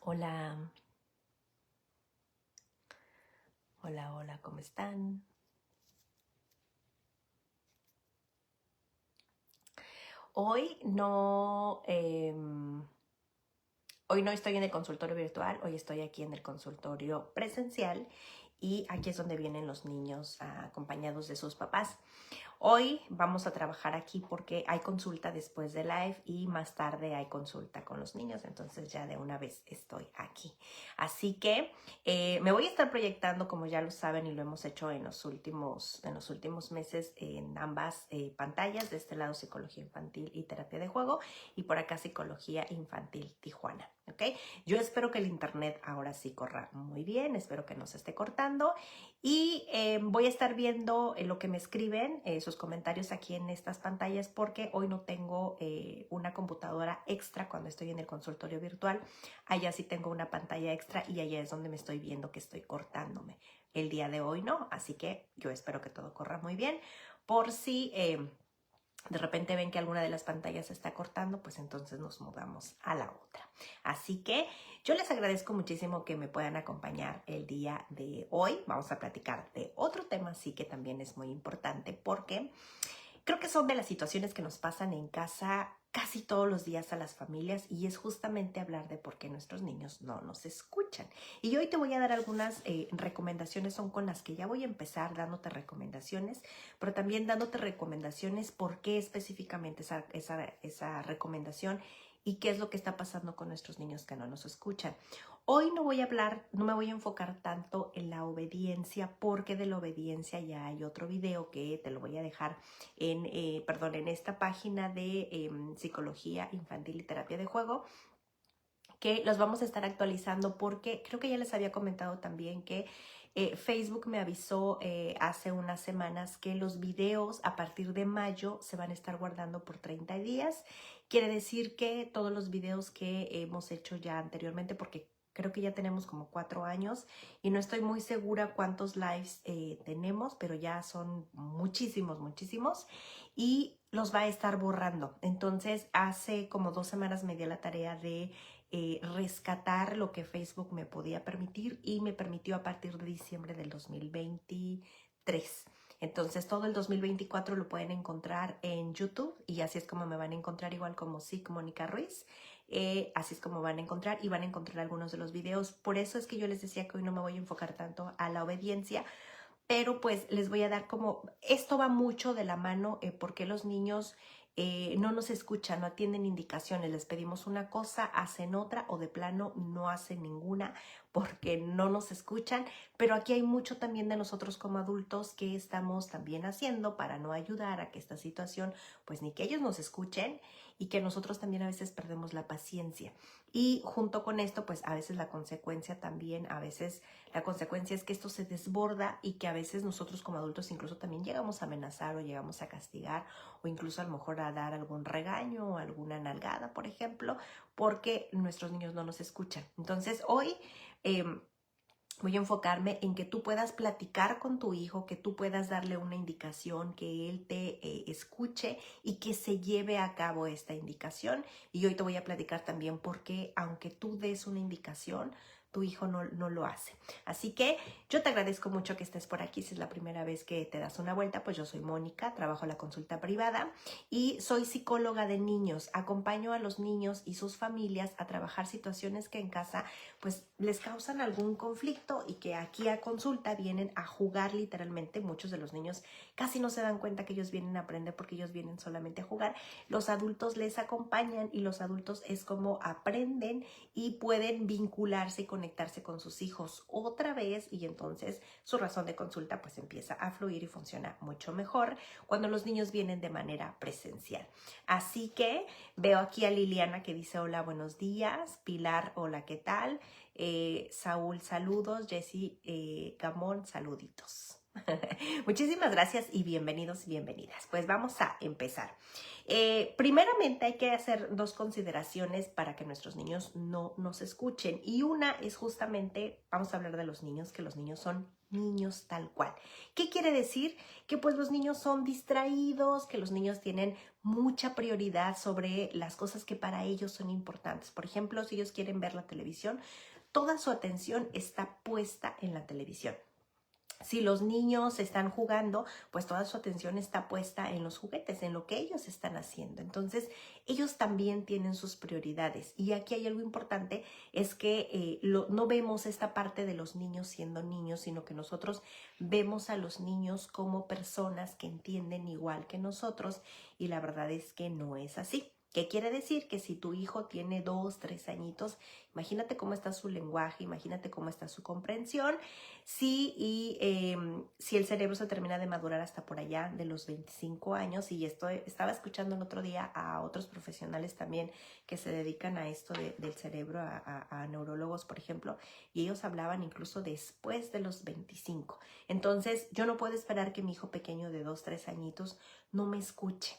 Hola, hola, ¿cómo están? Hoy no, hoy no estoy en el consultorio virtual, hoy estoy aquí en el consultorio presencial y aquí es donde vienen los niños acompañados de sus papás. Hoy vamos a trabajar aquí porque hay consulta después de live y más tarde hay consulta con los niños, entonces ya de una vez estoy aquí. Así que me voy a estar proyectando, como ya lo saben y lo hemos hecho en los últimos meses, en ambas pantallas, de este lado psicología infantil y terapia de juego y por acá psicología infantil Tijuana. ¿Ok? Yo espero que el internet ahora sí corra muy bien, espero que no se esté cortando y voy a estar viendo lo que me escriben, sus comentarios aquí en estas pantallas porque hoy no tengo una computadora extra cuando estoy en el consultorio virtual. Allá sí tengo una pantalla extra y allá es donde me estoy viendo que estoy cortándome. El día de hoy no, así que yo espero que todo corra muy bien. Por si de repente ven que alguna de las pantallas se está cortando, pues entonces nos mudamos a la otra. Así que yo les agradezco muchísimo que me puedan acompañar el día de hoy. Vamos a platicar de otro tema, sí que también es muy importante porque creo que son de las situaciones que nos pasan en casa casi todos los días a las familias y es justamente hablar de por qué nuestros niños no nos escuchan. Y hoy te voy a dar algunas recomendaciones, son con las que ya voy a empezar dándote recomendaciones, pero también dándote recomendaciones por qué específicamente esa recomendación y qué es lo que está pasando con nuestros niños que no nos escuchan. Hoy no voy a hablar, no me voy a enfocar tanto en la obediencia porque de la obediencia ya hay otro video que te lo voy a dejar en esta página de psicología infantil y terapia de juego, que los vamos a estar actualizando porque creo que ya les había comentado también que Facebook me avisó hace unas semanas que los videos a partir de mayo se van a estar guardando por 30 días. Quiere decir que todos los videos que hemos hecho ya anteriormente, porque creo que ya tenemos como 4 años y no estoy muy segura cuántos lives tenemos, pero ya son muchísimos y los va a estar borrando. Entonces hace como 2 semanas me di la tarea de rescatar lo que Facebook me podía permitir y me permitió a partir de diciembre del 2023. Entonces todo el 2024 lo pueden encontrar en YouTube y así es como me van a encontrar, igual como Psic Mónica Ruiz. Así es como van a encontrar y van a encontrar algunos de los videos. Por eso es que yo les decía que hoy no me voy a enfocar tanto a la obediencia, pero pues les voy a dar como, esto va mucho de la mano porque los niños no nos escuchan, no atienden indicaciones, les pedimos una cosa, hacen otra o de plano no hacen ninguna porque no nos escuchan, pero aquí hay mucho también de nosotros como adultos que estamos también haciendo para no ayudar a que esta situación, pues ni que ellos nos escuchen y que nosotros también a veces perdemos la paciencia. Y junto con esto, pues a veces la consecuencia también, a veces la consecuencia es que esto se desborda y que a veces nosotros como adultos incluso también llegamos a amenazar o llegamos a castigar o incluso a lo mejor a dar algún regaño o alguna nalgada, por ejemplo, porque nuestros niños no nos escuchan. Entonces hoy voy a enfocarme en que tú puedas platicar con tu hijo, que tú puedas darle una indicación, que él te escuche y que se lleve a cabo esta indicación. Y hoy te voy a platicar también por qué, aunque tú des una indicación, tu hijo no lo hace. Así que yo te agradezco mucho que estés por aquí. Si es la primera vez que te das una vuelta, pues yo soy Mónica, trabajo en la consulta privada y soy psicóloga de niños. Acompaño a los niños y sus familias a trabajar situaciones que en casa pues les causan algún conflicto y que aquí a consulta vienen a jugar literalmente. Muchos de los niños casi no se dan cuenta que ellos vienen a aprender porque ellos vienen solamente a jugar. Los adultos les acompañan y los adultos es como aprenden y pueden vincularse y conectarse con sus hijos otra vez y entonces su razón de consulta pues empieza a fluir y funciona mucho mejor cuando los niños vienen de manera presencial. Así que veo aquí a Liliana que dice hola, buenos días. Pilar, hola, ¿qué tal? Saúl, saludos. Jessy Gamón, saluditos. Muchísimas gracias y bienvenidos y bienvenidas. Pues vamos a empezar. Primeramente hay que hacer 2 consideraciones para que nuestros niños no nos escuchen y una es justamente, vamos a hablar de los niños, que los niños son niños tal cual. ¿Qué quiere decir? Que pues los niños son distraídos, que los niños tienen mucha prioridad sobre las cosas que para ellos son importantes. Por ejemplo, si ellos quieren ver la televisión, toda su atención está puesta en la televisión. Si los niños están jugando, pues toda su atención está puesta en los juguetes, en lo que ellos están haciendo. Entonces, ellos también tienen sus prioridades. Y aquí hay algo importante, es que no vemos esta parte de los niños siendo niños, sino que nosotros vemos a los niños como personas que entienden igual que nosotros, y la verdad es que no es así. ¿Qué quiere decir? Que si tu hijo tiene 2, 3 añitos, imagínate cómo está su lenguaje, imagínate cómo está su comprensión. Si el cerebro se termina de madurar hasta por allá de los 25 años, y estaba escuchando el otro día a otros profesionales también que se dedican a esto del cerebro, a neurólogos, por ejemplo, y ellos hablaban incluso después de los 25. Entonces, yo no puedo esperar que mi hijo pequeño de 2, 3 añitos no me escuche.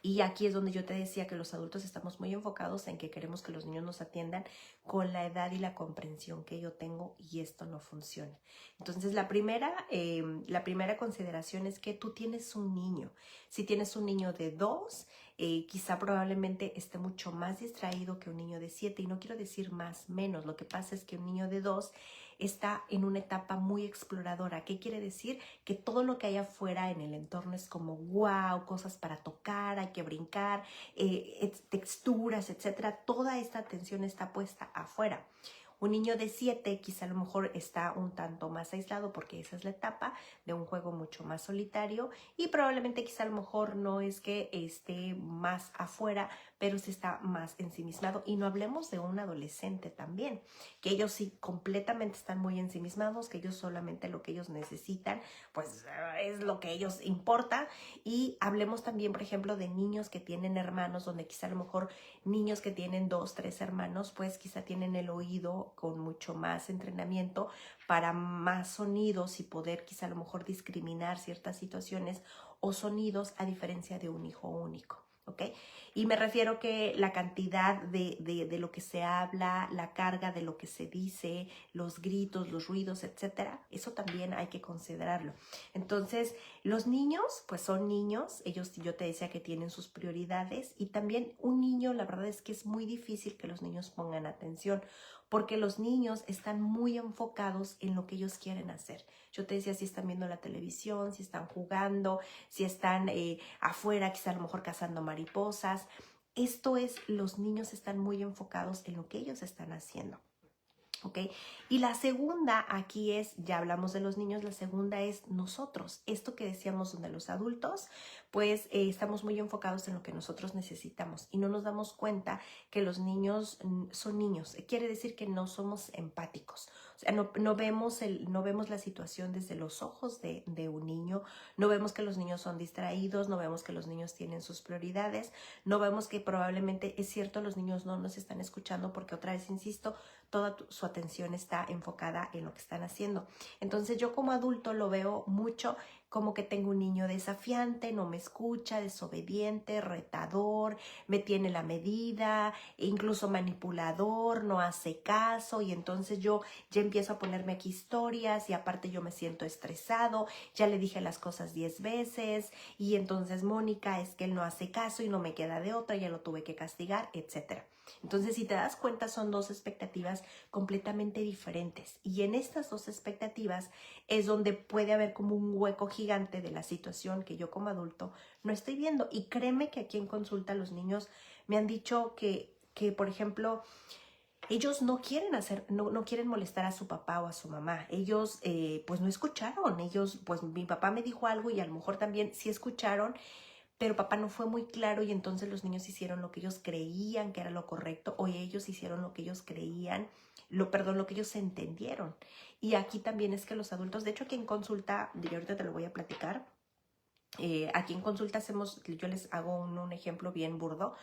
Y aquí es donde yo te decía que los adultos estamos muy enfocados en que queremos que los niños nos atiendan con la edad y la comprensión que yo tengo, y esto no funciona. Entonces, la primera consideración es que tú tienes un niño. Si tienes un niño de 2, quizá probablemente esté mucho más distraído que un niño de 7. Y no quiero decir más, menos. Lo que pasa es que un niño de 2 está en una etapa muy exploradora. ¿Qué quiere decir? Que todo lo que hay afuera en el entorno es como wow, cosas para tocar, hay que brincar, texturas, etcétera. Toda esta atención está puesta afuera. Un niño de 7 quizá a lo mejor está un tanto más aislado, porque esa es la etapa de un juego mucho más solitario, y probablemente quizá a lo mejor no es que esté más afuera, pero sí está más ensimismado. Y no hablemos de un adolescente también, que ellos sí completamente están muy ensimismados, que ellos solamente lo que ellos necesitan pues es lo que ellos importa. Y hablemos también, por ejemplo, de niños que tienen hermanos, donde quizá a lo mejor niños que tienen 2, 3 hermanos, pues quizá tienen el oído con mucho más entrenamiento para más sonidos y poder quizá a lo mejor discriminar ciertas situaciones o sonidos, a diferencia de un hijo único. ¿Ok? Y me refiero que la cantidad de lo que se habla, la carga de lo que se dice, los gritos, los ruidos, etcétera, eso también hay que considerarlo. Entonces, los niños, pues son niños, ellos, yo te decía que tienen sus prioridades, y también un niño, la verdad es que es muy difícil que los niños pongan atención, porque los niños están muy enfocados en lo que ellos quieren hacer. Yo te decía, si están viendo la televisión, si están jugando, si están afuera, quizá a lo mejor cazando mariposas. Esto es, los niños están muy enfocados en lo que ellos están haciendo. ¿Ok? Y la segunda aquí es, ya hablamos de los niños, la segunda es nosotros. Esto que decíamos donde los adultos, pues estamos muy enfocados en lo que nosotros necesitamos y no nos damos cuenta que los niños son niños. Quiere decir que no somos empáticos. O sea, no vemos la situación desde los ojos de un niño, no vemos que los niños son distraídos, no vemos que los niños tienen sus prioridades, no vemos que probablemente, es cierto, los niños no nos están escuchando porque, otra vez insisto, toda su atención está enfocada en lo que están haciendo. Entonces yo como adulto lo veo mucho como que tengo un niño desafiante, no me escucha, desobediente, retador, me tiene la medida, incluso manipulador, no hace caso, y entonces yo ya empiezo a ponerme aquí historias, y aparte yo me siento estresado, ya le dije las cosas 10 veces, y entonces Mónica, es que él no hace caso y no me queda de otra, ya lo tuve que castigar, etcétera. Entonces, si te das cuenta, son dos expectativas completamente diferentes, y en estas dos expectativas es donde puede haber como un hueco gigante de la situación que yo como adulto no estoy viendo. Y créeme que aquí en consulta los niños me han dicho que por ejemplo, ellos no quieren molestar a su papá o a su mamá. Ellos pues no escucharon. Ellos, pues mi papá me dijo algo y a lo mejor también sí escucharon, pero papá no fue muy claro, y entonces los niños hicieron lo que ellos creían que era lo correcto, o ellos hicieron lo que ellos creían, lo que ellos entendieron. Y aquí también es que los adultos, de hecho aquí en consulta, y ahorita te lo voy a platicar, aquí en consulta yo les hago un ejemplo bien burdo,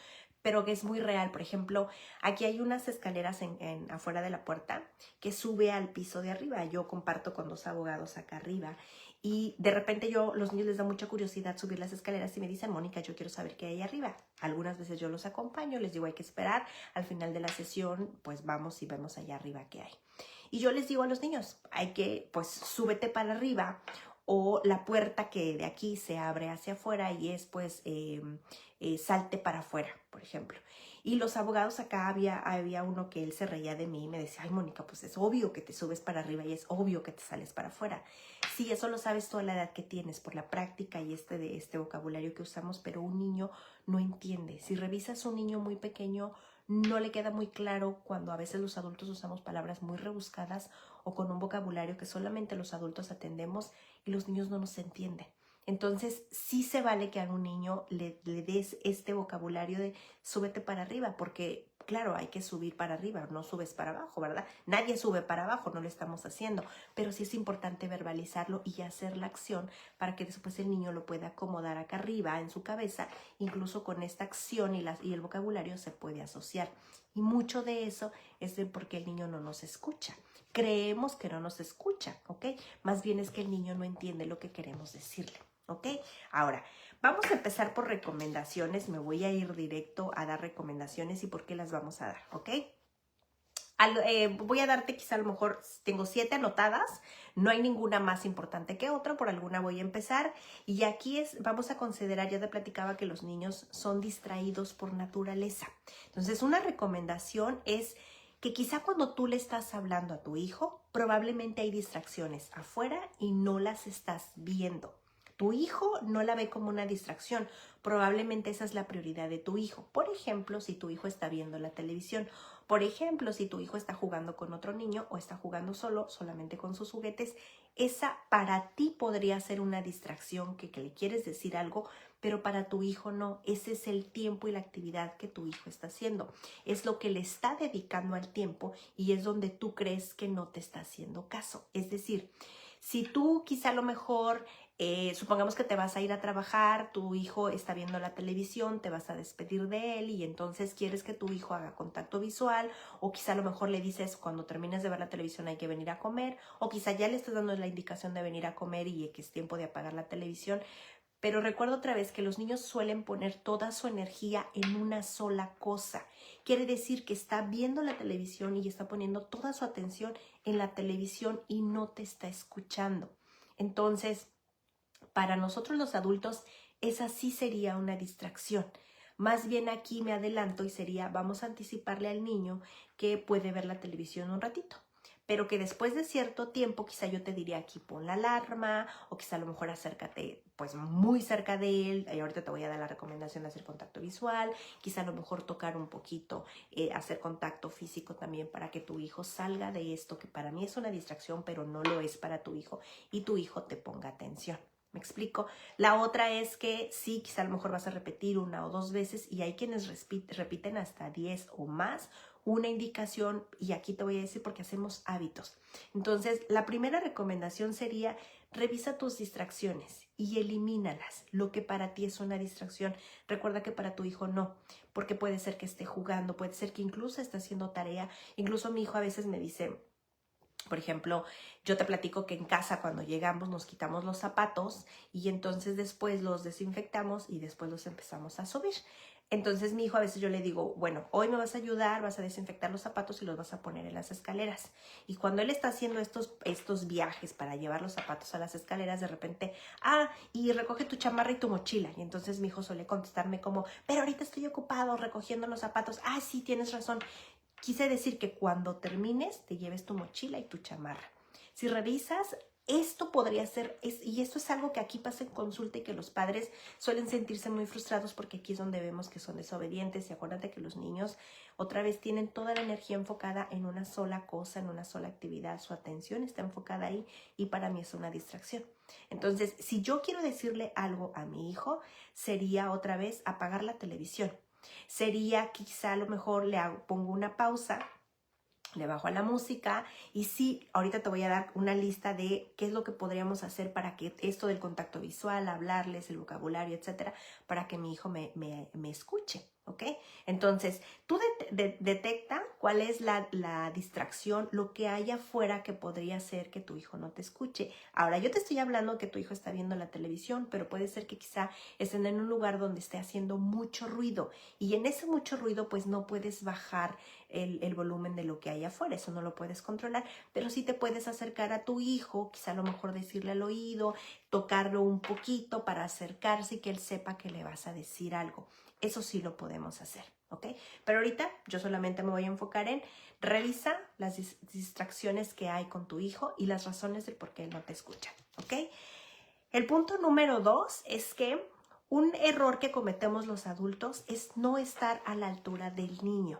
pero que es muy real. Por ejemplo, aquí hay unas escaleras afuera de la puerta que sube al piso de arriba. Yo comparto con 2 abogados acá arriba, y de repente los niños les da mucha curiosidad subir las escaleras y me dicen, Mónica, yo quiero saber qué hay arriba. Algunas veces yo los acompaño, les digo hay que esperar, al final de la sesión pues vamos y vemos allá arriba qué hay. Y yo les digo a los niños, hay que, pues, súbete para arriba, o la puerta que de aquí se abre hacia afuera y es, pues, salte para afuera, por ejemplo. Y los abogados acá había uno que él se reía de mí y me decía, ay, Mónica, pues es obvio que te subes para arriba y es obvio que te sales para afuera. Sí, eso lo sabes tú a la edad que tienes por la práctica y este vocabulario que usamos, pero un niño no entiende. Si revisas a un niño muy pequeño, no le queda muy claro cuando a veces los adultos usamos palabras muy rebuscadas o con un vocabulario que solamente los adultos atendemos y los niños no nos entienden. Entonces, sí se vale que a un niño le des este vocabulario de súbete para arriba, porque claro, hay que subir para arriba, no subes para abajo, ¿verdad? Nadie sube para abajo, no lo estamos haciendo, pero sí es importante verbalizarlo y hacer la acción para que después el niño lo pueda acomodar acá arriba en su cabeza. Incluso con esta acción y el vocabulario se puede asociar. Y mucho de eso es porque el niño no nos escucha. Creemos que no nos escucha, ¿ok? Más bien es que el niño no entiende lo que queremos decirle. ¿Ok? Ahora, vamos a empezar por recomendaciones. Me voy a ir directo a dar recomendaciones y por qué las vamos a dar, ¿ok? Voy a darte quizá a lo mejor, tengo 7 anotadas, no hay ninguna más importante que otra, por alguna voy a empezar. Y aquí vamos a considerar, ya te platicaba que los niños son distraídos por naturaleza. Entonces, una recomendación es que quizá cuando tú le estás hablando a tu hijo, probablemente hay distracciones afuera y no las estás viendo. Tu hijo no la ve como una distracción. Probablemente esa es la prioridad de tu hijo. Por ejemplo, si tu hijo está viendo la televisión. Por ejemplo, si tu hijo está jugando con otro niño o está jugando solamente con sus juguetes, esa para ti podría ser una distracción que le quieres decir algo, pero para tu hijo no. Ese es el tiempo y la actividad que tu hijo está haciendo. Es lo que le está dedicando al tiempo y es donde tú crees que no te está haciendo caso. Es decir, si tú quizá a lo mejor, supongamos que te vas a ir a trabajar, tu hijo está viendo la televisión, te vas a despedir de él y entonces quieres que tu hijo haga contacto visual, o quizá a lo mejor le dices cuando termines de ver la televisión hay que venir a comer, o quizá ya le estás dando la indicación de venir a comer y que es tiempo de apagar la televisión. Pero recuerdo otra vez que los niños suelen poner toda su energía en una sola cosa. Quiere decir que está viendo la televisión y está poniendo toda su atención en la televisión y no te está escuchando. Entonces, para nosotros los adultos, esa sí sería una distracción. Más bien aquí me adelanto y sería, vamos a anticiparle al niño que puede ver la televisión un ratito, pero que después de cierto tiempo quizá yo te diría aquí pon la alarma o quizá a lo mejor acércate pues muy cerca de él. Y ahorita te voy a dar la recomendación de hacer contacto visual, quizá a lo mejor tocar un poquito, hacer contacto físico también para que tu hijo salga de esto que para mí es una distracción pero no lo es para tu hijo y tu hijo te ponga atención. ¿Me explico? La otra es que sí, quizá a lo mejor vas a repetir 1 o 2 veces y hay quienes repiten hasta 10 o más una indicación y aquí te voy a decir porque hacemos hábitos. Entonces, la primera recomendación sería revisa tus distracciones y elimínalas. Lo que para ti es una distracción, recuerda que para tu hijo no, porque puede ser que esté jugando, puede ser que incluso esté haciendo tarea. Incluso mi hijo a veces me dice, por ejemplo, yo te platico que en casa cuando llegamos nos quitamos los zapatos y entonces después los desinfectamos y después los empezamos a subir. Entonces mi hijo a veces yo le digo, bueno, hoy me vas a ayudar, vas a desinfectar los zapatos y los vas a poner en las escaleras. Y cuando él está haciendo estos viajes para llevar los zapatos a las escaleras, de repente, y recoge tu chamarra y tu mochila. Y entonces mi hijo suele contestarme como, pero ahorita estoy ocupado recogiendo los zapatos. Sí, tienes razón. Quise decir que cuando termines te lleves tu mochila y tu chamarra. Si revisas, esto podría ser, y esto es algo que aquí pasa en consulta y que los padres suelen sentirse muy frustrados porque aquí es donde vemos que son desobedientes. Y acuérdate que los niños otra vez tienen toda la energía enfocada en una sola cosa, en una sola actividad. Su atención está enfocada ahí y para mí es una distracción. Entonces, si yo quiero decirle algo a mi hijo, sería otra vez apagar la televisión. Sería quizá a lo mejor pongo una pausa, le bajo a la música y sí, ahorita te voy a dar una lista de qué es lo que podríamos hacer para que esto del contacto visual, hablarles, el vocabulario, etcétera, para que mi hijo me escuche, ¿ok? Entonces, tú detecta cuál es la distracción, lo que hay afuera que podría ser que tu hijo no te escuche. Ahora, yo te estoy hablando que tu hijo está viendo la televisión, pero puede ser que quizá estén en un lugar donde esté haciendo mucho ruido y en ese mucho ruido pues no puedes bajar el volumen de lo que hay afuera, eso no lo puedes controlar, pero sí te puedes acercar a tu hijo, quizá a lo mejor decirle al oído, tocarlo un poquito para acercarse y que él sepa que le vas a decir algo. Eso sí lo podemos hacer, ¿ok? Pero ahorita yo solamente me voy a enfocar en revisa las distracciones que hay con tu hijo y las razones del por qué él no te escucha, ¿ok? El punto número 2 es que un error que cometemos los adultos es no estar a la altura del niño.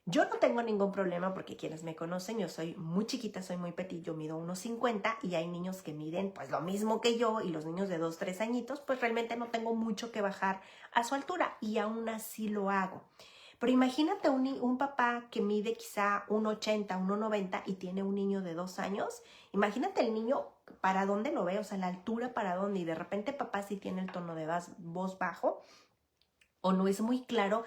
Yo no tengo ningún problema porque quienes me conocen, yo soy muy chiquita, soy muy petit, yo mido 1,50 y hay niños que miden pues lo mismo que yo y los niños de 2, 3 añitos, pues realmente no tengo mucho que bajar a su altura y aún así lo hago. Pero imagínate un papá que mide quizá 1,80, 1,90 y tiene un niño de 2 años. Imagínate el niño para dónde lo ve, o sea, la altura para dónde y de repente papá sí tiene el tono de voz bajo o no es muy claro.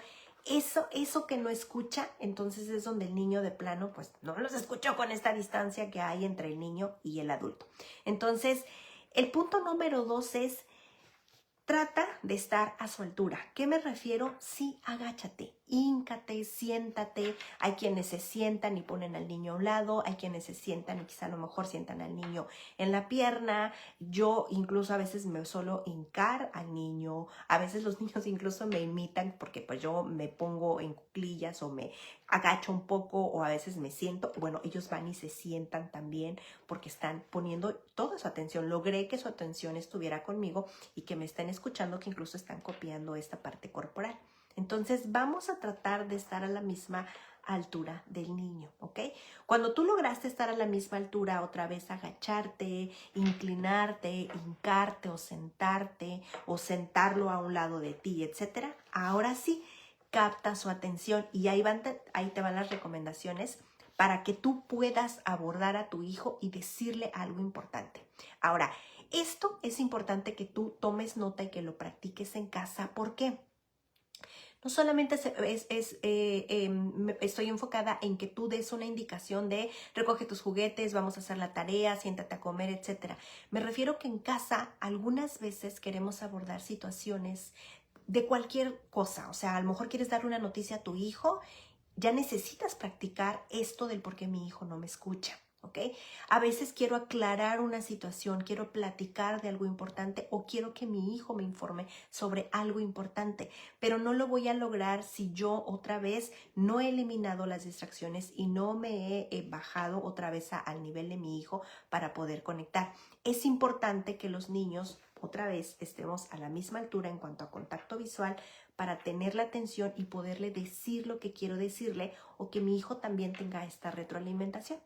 Eso que no escucha, entonces es donde el niño de plano, pues no los escuchó con esta distancia que hay entre el niño y el adulto. Entonces, el punto número 2 es, trata de estar a su altura. ¿Qué me refiero? Sí, agáchate, híncate, siéntate. Hay quienes se sientan y ponen al niño a un lado, hay quienes se sientan y quizá a lo mejor sientan al niño en la pierna. Yo incluso a veces me suelo hincar al niño, a veces los niños incluso me imitan porque pues yo me pongo en cuclillas o me agacho un poco o a veces me siento. Bueno, ellos van y se sientan también porque están poniendo toda su atención. Logré que su atención estuviera conmigo y que me estén escuchando, que incluso están copiando esta parte corporal. Entonces vamos a tratar de estar a la misma altura del niño, ¿ok? Cuando tú lograste estar a la misma altura, otra vez agacharte, inclinarte, hincarte o sentarlo a un lado de ti, etcétera, ahora sí capta su atención y ahí te van las recomendaciones para que tú puedas abordar a tu hijo y decirle algo importante. Ahora, esto es importante que tú tomes nota y que lo practiques en casa. ¿Por qué? No solamente estoy enfocada en que tú des una indicación de recoge tus juguetes, vamos a hacer la tarea, siéntate a comer, etc. Me refiero que en casa algunas veces queremos abordar situaciones de cualquier cosa. O sea, a lo mejor quieres darle una noticia a tu hijo, ya necesitas practicar esto del por qué mi hijo no me escucha. ¿Ok? A veces quiero aclarar una situación, quiero platicar de algo importante o quiero que mi hijo me informe sobre algo importante, pero no lo voy a lograr si yo otra vez no he eliminado las distracciones y no me he bajado otra vez al nivel de mi hijo para poder conectar. Es importante que los niños otra vez estemos a la misma altura en cuanto a contacto visual para tener la atención y poderle decir lo que quiero decirle o que mi hijo también tenga esta retroalimentación.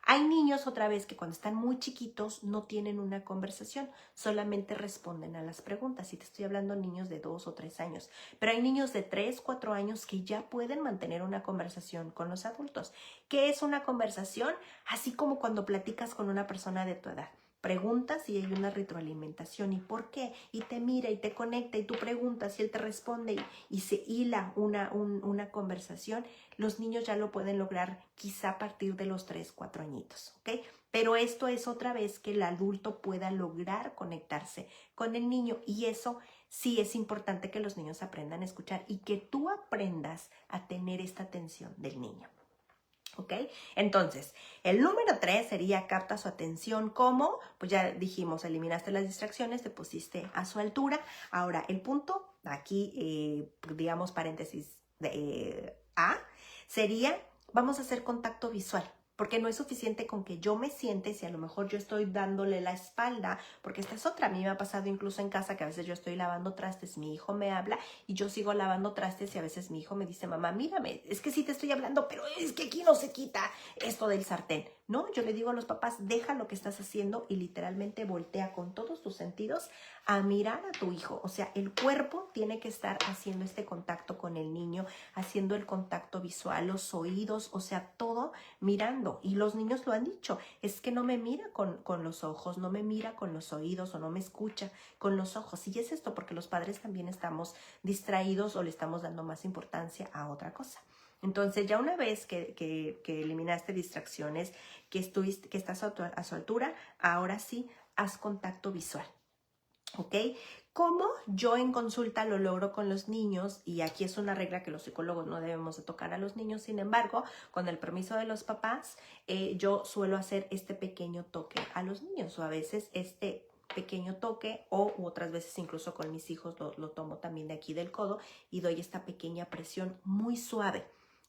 Hay niños otra vez que cuando están muy chiquitos no tienen una conversación, solamente responden a las preguntas. Y te estoy hablando de niños de 2 o 3 años, pero hay niños de 3, 4 años que ya pueden mantener una conversación con los adultos. ¿Qué es una conversación? Así como cuando platicas con una persona de tu edad. Preguntas y hay una retroalimentación. ¿Y por qué? Y te mira y te conecta y tú preguntas y él te responde y se hila una conversación. Los niños ya lo pueden lograr quizá a partir de los 3, 4 añitos, ¿ok? Pero esto es otra vez que el adulto pueda lograr conectarse con el niño y eso sí es importante que los niños aprendan a escuchar y que tú aprendas a tener esta atención del niño. ¿Ok? Entonces, el número 3 sería capta su atención como, pues ya dijimos, eliminaste las distracciones, te pusiste a su altura. Ahora, el punto, aquí, digamos, paréntesis A, sería, vamos a hacer contacto visual. Porque no es suficiente con que yo me siente si a lo mejor yo estoy dándole la espalda, porque esta es otra. A mí me ha pasado incluso en casa que a veces yo estoy lavando trastes, mi hijo me habla y yo sigo lavando trastes y a veces mi hijo me dice, mamá, mírame, es que sí te estoy hablando, pero es que aquí no se quita esto del sartén. No, yo le digo a los papás, deja lo que estás haciendo y literalmente voltea con todos tus sentidos a mirar a tu hijo. O sea, el cuerpo tiene que estar haciendo este contacto con el niño, haciendo el contacto visual, los oídos, o sea, todo mirando. Y los niños lo han dicho, es que no me mira con los ojos, no me mira con los oídos o no me escucha con los ojos. Y es esto porque los padres también estamos distraídos o le estamos dando más importancia a otra cosa. Entonces, ya una vez que eliminaste distracciones, que estás a su altura, ahora sí, haz contacto visual. ¿Ok? ¿Cómo yo en consulta lo logro con los niños? Y aquí es una regla que los psicólogos no debemos de tocar a los niños. Sin embargo, con el permiso de los papás, yo suelo hacer este pequeño toque a los niños, o a veces este pequeño toque, o otras veces incluso con mis hijos lo tomo también de aquí del codo y doy esta pequeña presión muy suave.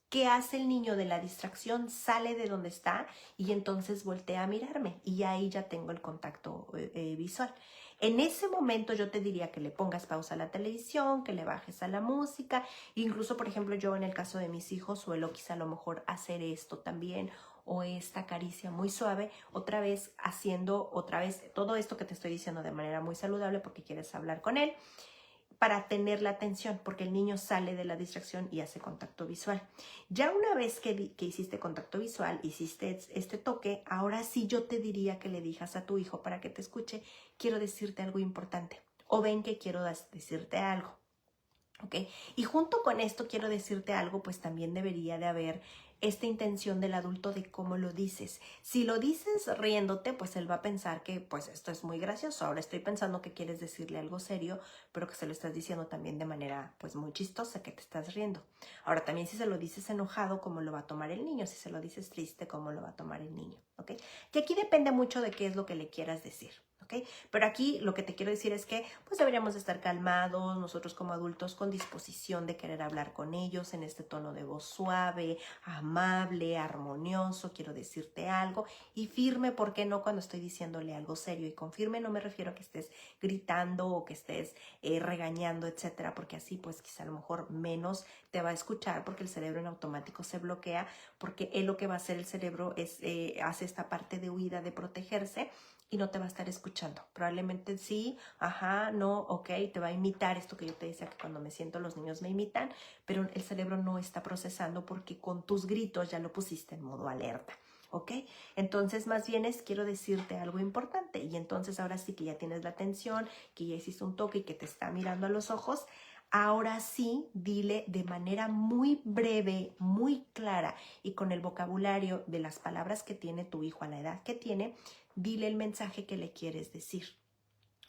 ¿Qué hace el niño de la distracción? Sale de donde está y entonces voltea a mirarme y ahí ya tengo el contacto visual. En ese momento yo te diría que le pongas pausa a la televisión, que le bajes a la música. Incluso, por ejemplo, yo en el caso de mis hijos suelo quizá a lo mejor hacer esto también o esta caricia muy suave, otra vez haciendo todo esto que te estoy diciendo de manera muy saludable porque quieres hablar con él, para tener la atención, porque el niño sale de la distracción y hace contacto visual. Ya una vez que hiciste contacto visual, hiciste este toque, ahora sí yo te diría que le digas a tu hijo para que te escuche, quiero decirte algo importante, o ven que quiero decirte algo. ¿Ok? Y junto con esto quiero decirte algo, pues también debería de haber esta intención del adulto de cómo lo dices. Si lo dices riéndote, pues él va a pensar que pues esto es muy gracioso. Ahora estoy pensando que quieres decirle algo serio, pero que se lo estás diciendo también de manera pues muy chistosa, que te estás riendo. Ahora también si se lo dices enojado, ¿cómo lo va a tomar el niño? Si se lo dices triste, ¿cómo lo va a tomar el niño? ¿Ok? Y aquí depende mucho de qué es lo que le quieras decir. ¿Okay? Pero aquí lo que te quiero decir es que pues deberíamos estar calmados, nosotros como adultos con disposición de querer hablar con ellos en este tono de voz suave, amable, armonioso, quiero decirte algo, y firme, ¿por qué no? Cuando estoy diciéndole algo serio. Y con firme no me refiero a que estés gritando o que estés regañando, etcétera, porque así pues quizá a lo mejor menos te va a escuchar porque el cerebro en automático se bloquea, porque lo que va a hacer el cerebro es hace esta parte de huida, de protegerse, y no te va a estar escuchando. Probablemente sí, ajá, no, ok, te va a imitar esto que yo te decía que cuando me siento los niños me imitan, pero el cerebro no está procesando porque con tus gritos ya lo pusiste en modo alerta. ¿Ok? Entonces más bien quiero decirte algo importante, y entonces ahora sí que ya tienes la atención, que ya hiciste un toque y que te está mirando a los ojos, ahora sí dile de manera muy breve, muy clara y con el vocabulario de las palabras que tiene tu hijo a la edad que tiene, dile el mensaje que le quieres decir.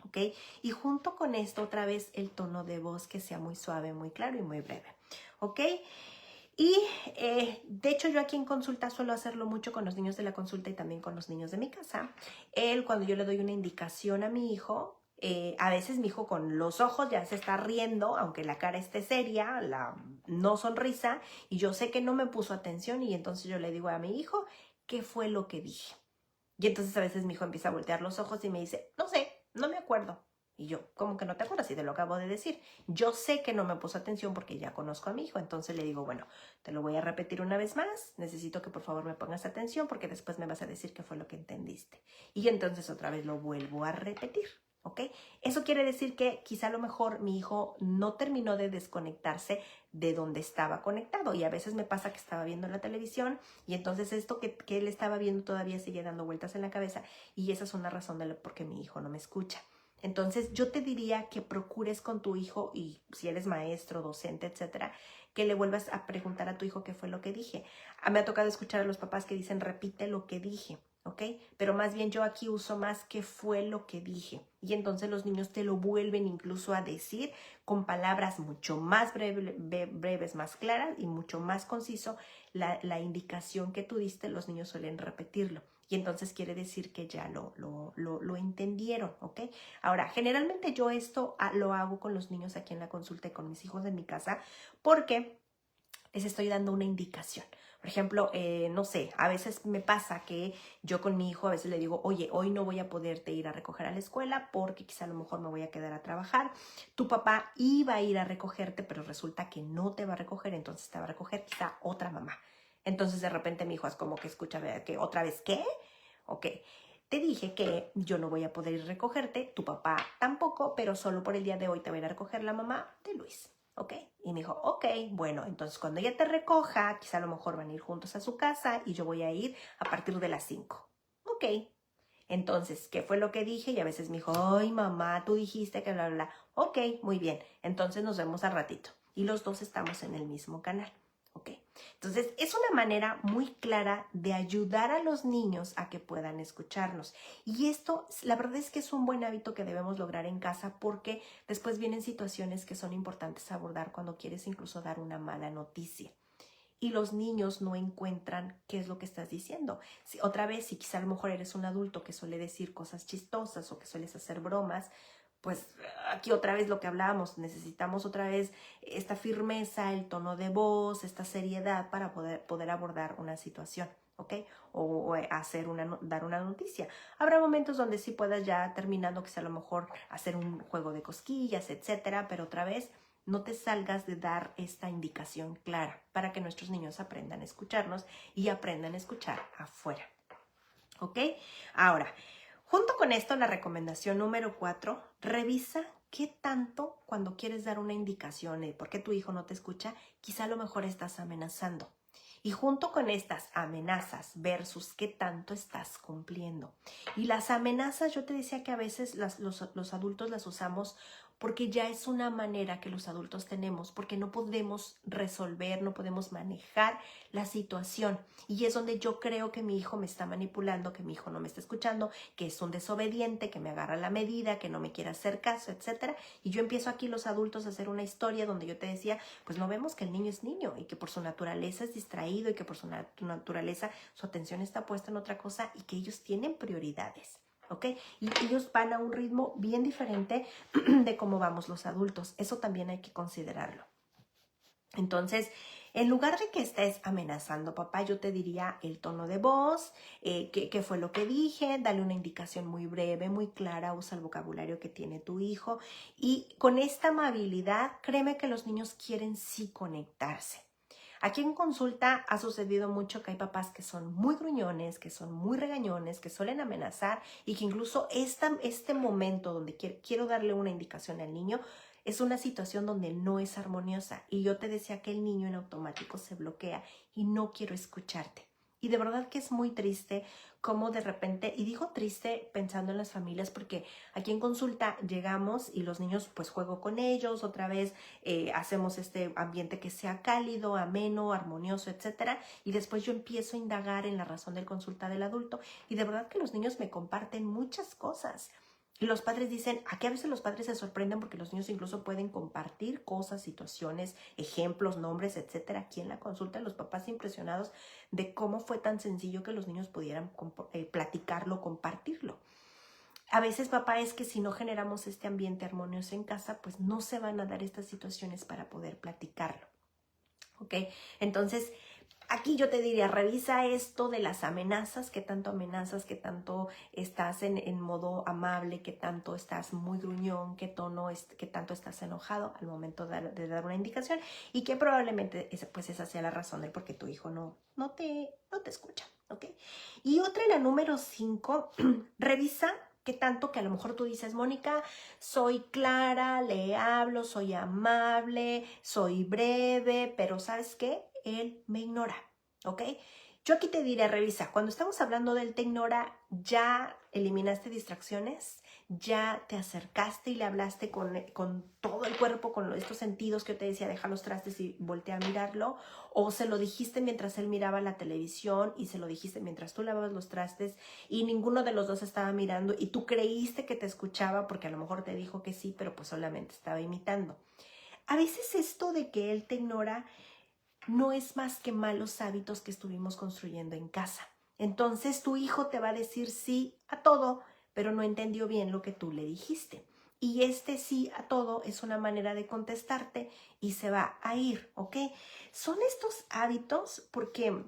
¿Ok? Y junto con esto otra vez el tono de voz que sea muy suave, muy claro y muy breve. ¿Ok? Y de hecho yo aquí en consulta suelo hacerlo mucho con los niños de la consulta y también con los niños de mi casa. Cuando yo le doy una indicación a mi hijo, a veces mi hijo con los ojos ya se está riendo, aunque la cara esté seria, no sonrisa, y yo sé que no me puso atención, y entonces yo le digo a mi hijo, ¿qué fue lo que dije? Y entonces a veces mi hijo empieza a voltear los ojos y me dice, no sé, no me acuerdo. Y yo, ¿cómo que no te acuerdas? Y te lo acabo de decir. Yo sé que no me puso atención porque ya conozco a mi hijo. Entonces le digo, bueno, te lo voy a repetir una vez más. Necesito que por favor me pongas atención porque después me vas a decir qué fue lo que entendiste. Y entonces otra vez lo vuelvo a repetir. ¿Ok? Eso quiere decir que quizá a lo mejor mi hijo no terminó de desconectarse de donde estaba conectado, y a veces me pasa que estaba viendo la televisión y entonces esto que él estaba viendo todavía sigue dando vueltas en la cabeza, y esa es una razón de por qué mi hijo no me escucha. Entonces yo te diría que procures con tu hijo, y si eres maestro, docente, etcétera, que le vuelvas a preguntar a tu hijo qué fue lo que dije. Me ha tocado escuchar a los papás que dicen repite lo que dije. ¿Ok? Pero más bien yo aquí uso más qué fue lo que dije. Y entonces los niños te lo vuelven incluso a decir con palabras mucho más breves, más claras y mucho más conciso. La indicación que tú diste, los niños suelen repetirlo. Y entonces quiere decir que ya lo entendieron, ¿ok? Ahora, generalmente yo esto lo hago con los niños aquí en la consulta y con mis hijos en mi casa porque les estoy dando una indicación. Por ejemplo, no sé, a veces me pasa que yo con mi hijo a veces le digo, oye, hoy no voy a poderte ir a recoger a la escuela porque quizá a lo mejor me voy a quedar a trabajar. Tu papá iba a ir a recogerte, pero resulta que no te va a recoger, entonces te va a recoger quizá otra mamá. Entonces de repente mi hijo es como que escucha, ¿verdad? Que otra vez, ¿qué? Ok, te dije que yo no voy a poder ir a recogerte, tu papá tampoco, pero solo por el día de hoy te va a ir a recoger la mamá de Luis. ¿Ok? Y me dijo, ok, bueno, entonces cuando ella te recoja, quizá a lo mejor van a ir juntos a su casa y yo voy a ir a partir de las 5. Ok. Entonces, ¿qué fue lo que dije? Y a veces me dijo, ay, mamá, tú dijiste que bla, bla, bla. Ok, muy bien. Entonces nos vemos al ratito. Y los dos estamos en el mismo canal. Ok. Entonces, es una manera muy clara de ayudar a los niños a que puedan escucharnos. Y esto, la verdad es que es un buen hábito que debemos lograr en casa porque después vienen situaciones que son importantes abordar cuando quieres incluso dar una mala noticia y los niños no encuentran qué es lo que estás diciendo. Si, otra vez, si quizá a lo mejor eres un adulto que suele decir cosas chistosas o que sueles hacer bromas, pues aquí otra vez lo que hablábamos, necesitamos otra vez esta firmeza, el tono de voz, esta seriedad para poder abordar una situación, ¿ok? O hacer dar una noticia. Habrá momentos donde sí puedas ya terminando, quizá a lo mejor hacer un juego de cosquillas, etcétera, pero otra vez no te salgas de dar esta indicación clara para que nuestros niños aprendan a escucharnos y aprendan a escuchar afuera. ¿Ok? Ahora, junto con esto, la recomendación número 4, revisa qué tanto cuando quieres dar una indicación de por qué tu hijo no te escucha, quizá a lo mejor estás amenazando. Y junto con estas amenazas versus qué tanto estás cumpliendo. Y las amenazas, yo te decía que a veces los adultos las usamos porque ya es una manera que los adultos tenemos, porque no podemos resolver, no podemos manejar la situación. Y es donde yo creo que mi hijo me está manipulando, que mi hijo no me está escuchando, que es un desobediente, que me agarra la medida, que no me quiere hacer caso, etc. Y yo empiezo aquí los adultos a hacer una historia donde yo te decía, pues no vemos que el niño es niño y que por su naturaleza es distraído y que por su naturaleza su atención está puesta en otra cosa y que ellos tienen prioridades. ¿Ok? Y ellos van a un ritmo bien diferente de cómo vamos los adultos. Eso también hay que considerarlo. Entonces, en lugar de que estés amenazando, papá, yo te diría el tono de voz, qué fue lo que dije, dale una indicación muy breve, muy clara, usa el vocabulario que tiene tu hijo. Y con esta amabilidad, créeme que los niños quieren sí conectarse. Aquí en consulta ha sucedido mucho que hay papás que son muy gruñones, que son muy regañones, que suelen amenazar y que incluso este momento donde quiero darle una indicación al niño es una situación donde no es armoniosa. Y yo te decía que el niño en automático se bloquea y no quiero escucharte. Y de verdad que es muy triste cómo de repente, y digo triste pensando en las familias porque aquí en consulta llegamos y los niños pues juego con ellos, otra vez hacemos este ambiente que sea cálido, ameno, armonioso, etcétera, y después yo empiezo a indagar en la razón del consulta del adulto y de verdad que los niños me comparten muchas cosas. Y los padres dicen, aquí a veces los padres se sorprenden porque los niños incluso pueden compartir cosas, situaciones, ejemplos, nombres, etcétera. Aquí en la consulta los papás impresionados de cómo fue tan sencillo que los niños pudieran platicarlo, compartirlo. A veces, papá, es que si no generamos este ambiente armonioso en casa, pues no se van a dar estas situaciones para poder platicarlo. ¿Ok? Entonces, aquí yo te diría, revisa esto de las amenazas, qué tanto amenazas, qué tanto estás en modo amable, qué tanto estás muy gruñón, qué tanto estás enojado al momento de dar una indicación y que probablemente pues esa sea la razón del por qué tu hijo no te escucha, ¿ok? Y otra, la número 5, revisa qué tanto que a lo mejor tú dices, Mónica, soy clara, le hablo, soy amable, soy breve, pero ¿sabes qué? Él me ignora, ¿ok? Yo aquí te diré, revisa, cuando estamos hablando del te ignora, ¿ya eliminaste distracciones? ¿Ya te acercaste y le hablaste con todo el cuerpo, con estos sentidos que yo te decía, deja los trastes y voltea a mirarlo? ¿O se lo dijiste mientras él miraba la televisión y se lo dijiste mientras tú lavabas los trastes y ninguno de los dos estaba mirando y tú creíste que te escuchaba porque a lo mejor te dijo que sí, pero pues solamente estaba imitando? A veces esto de que él te ignora no es más que malos hábitos que estuvimos construyendo en casa. Entonces tu hijo te va a decir sí a todo, pero no entendió bien lo que tú le dijiste. Y este sí a todo es una manera de contestarte y se va a ir, ¿ok? Son estos hábitos porque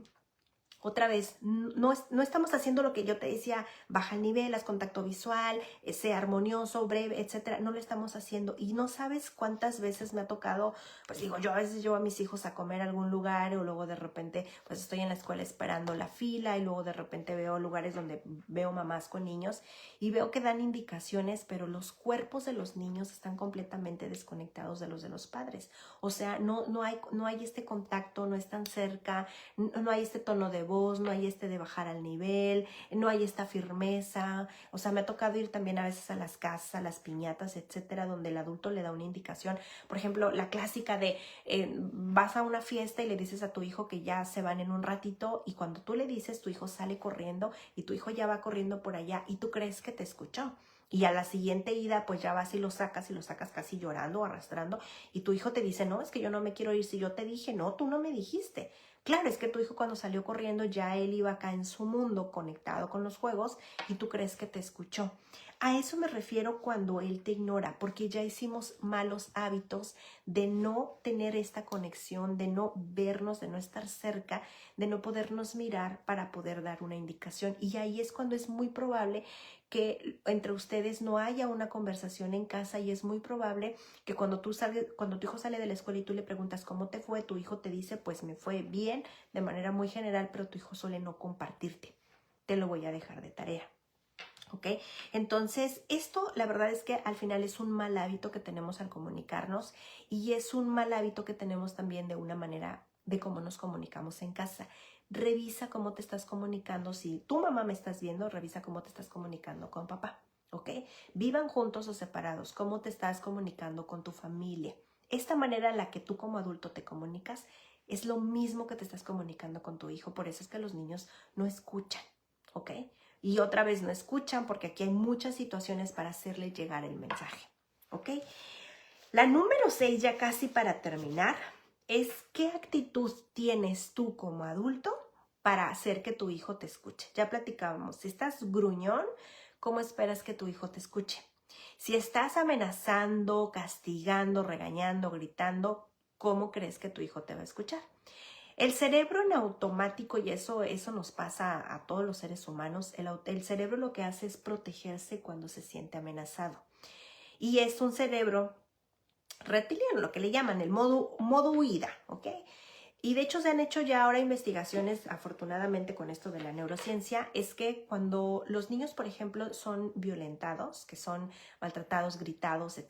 Otra vez, no estamos haciendo lo que yo te decía, baja el nivel, haz contacto visual, sea armonioso, breve, etcétera. No lo estamos haciendo. Y no sabes cuántas veces me ha tocado, pues digo, yo a veces llevo a mis hijos a comer a algún lugar o luego de repente, pues estoy en la escuela esperando la fila y luego de repente veo lugares donde veo mamás con niños y veo que dan indicaciones, pero los cuerpos de los niños están completamente desconectados de los padres. O sea, no hay este contacto, no están cerca, no hay este tono de voz, no hay este de bajar al nivel, no hay esta firmeza. O sea, me ha tocado ir también a veces a las casas, a las piñatas, etcétera, donde el adulto le da una indicación. Por ejemplo, la clásica de vas a una fiesta y le dices a tu hijo que ya se van en un ratito y cuando tú le dices, tu hijo sale corriendo y tu hijo ya va corriendo por allá y tú crees que te escuchó. Y a la siguiente ida, pues ya vas y lo sacas casi llorando o arrastrando. Y tu hijo te dice, no, es que yo no me quiero ir. Si yo te dije, no, tú no me dijiste. Claro, es que tu hijo cuando salió corriendo ya él iba acá en su mundo conectado con los juegos y tú crees que te escuchó. A eso me refiero cuando él te ignora, porque ya hicimos malos hábitos de no tener esta conexión, de no vernos, de no estar cerca, de no podernos mirar para poder dar una indicación. Y ahí es cuando es muy probable que entre ustedes no haya una conversación en casa y es muy probable que cuando tu hijo sale de la escuela y tú le preguntas cómo te fue, tu hijo te dice, pues me fue bien, de manera muy general, pero tu hijo suele no compartirte. Te lo voy a dejar de tarea. ¿Ok? Entonces, esto la verdad es que al final es un mal hábito que tenemos al comunicarnos y es un mal hábito que tenemos también de una manera de cómo nos comunicamos en casa. Revisa cómo te estás comunicando. Si tu mamá me estás viendo, revisa cómo te estás comunicando con papá. ¿Ok? Vivan juntos o separados. ¿Cómo te estás comunicando con tu familia? Esta manera en la que tú como adulto te comunicas es lo mismo que te estás comunicando con tu hijo. Por eso es que los niños no escuchan. ¿Ok? Y otra vez no escuchan porque aquí hay muchas situaciones para hacerle llegar el mensaje. ¿Ok? La número 6, ya casi para terminar, es qué actitud tienes tú como adulto para hacer que tu hijo te escuche. Ya platicábamos, si estás gruñón, ¿cómo esperas que tu hijo te escuche? Si estás amenazando, castigando, regañando, gritando, ¿cómo crees que tu hijo te va a escuchar? El cerebro en automático, y eso nos pasa a todos los seres humanos, el cerebro lo que hace es protegerse cuando se siente amenazado. Y es un cerebro reptiliano, lo que le llaman el modo huida, ¿ok? Y de hecho se han hecho ya ahora investigaciones, afortunadamente con esto de la neurociencia, es que cuando los niños, por ejemplo, son violentados, que son maltratados, gritados,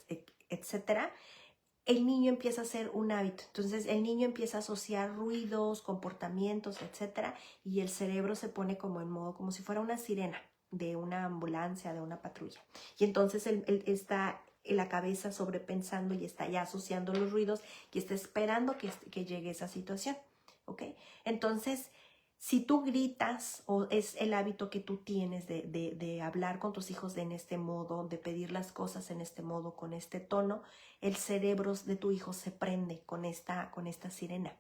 etcétera, el niño empieza a hacer un hábito. Entonces el niño empieza a asociar ruidos, comportamientos, etcétera, y el cerebro se pone como en modo, como si fuera una sirena de una ambulancia, de una patrulla. Y entonces él está en la cabeza sobrepensando y está ya asociando los ruidos y está esperando que llegue esa situación. ¿Ok? Entonces, si tú gritas o es el hábito que tú tienes de hablar con tus hijos en este modo, de pedir las cosas en este modo, con este tono, el cerebro de tu hijo se prende con esta sirena.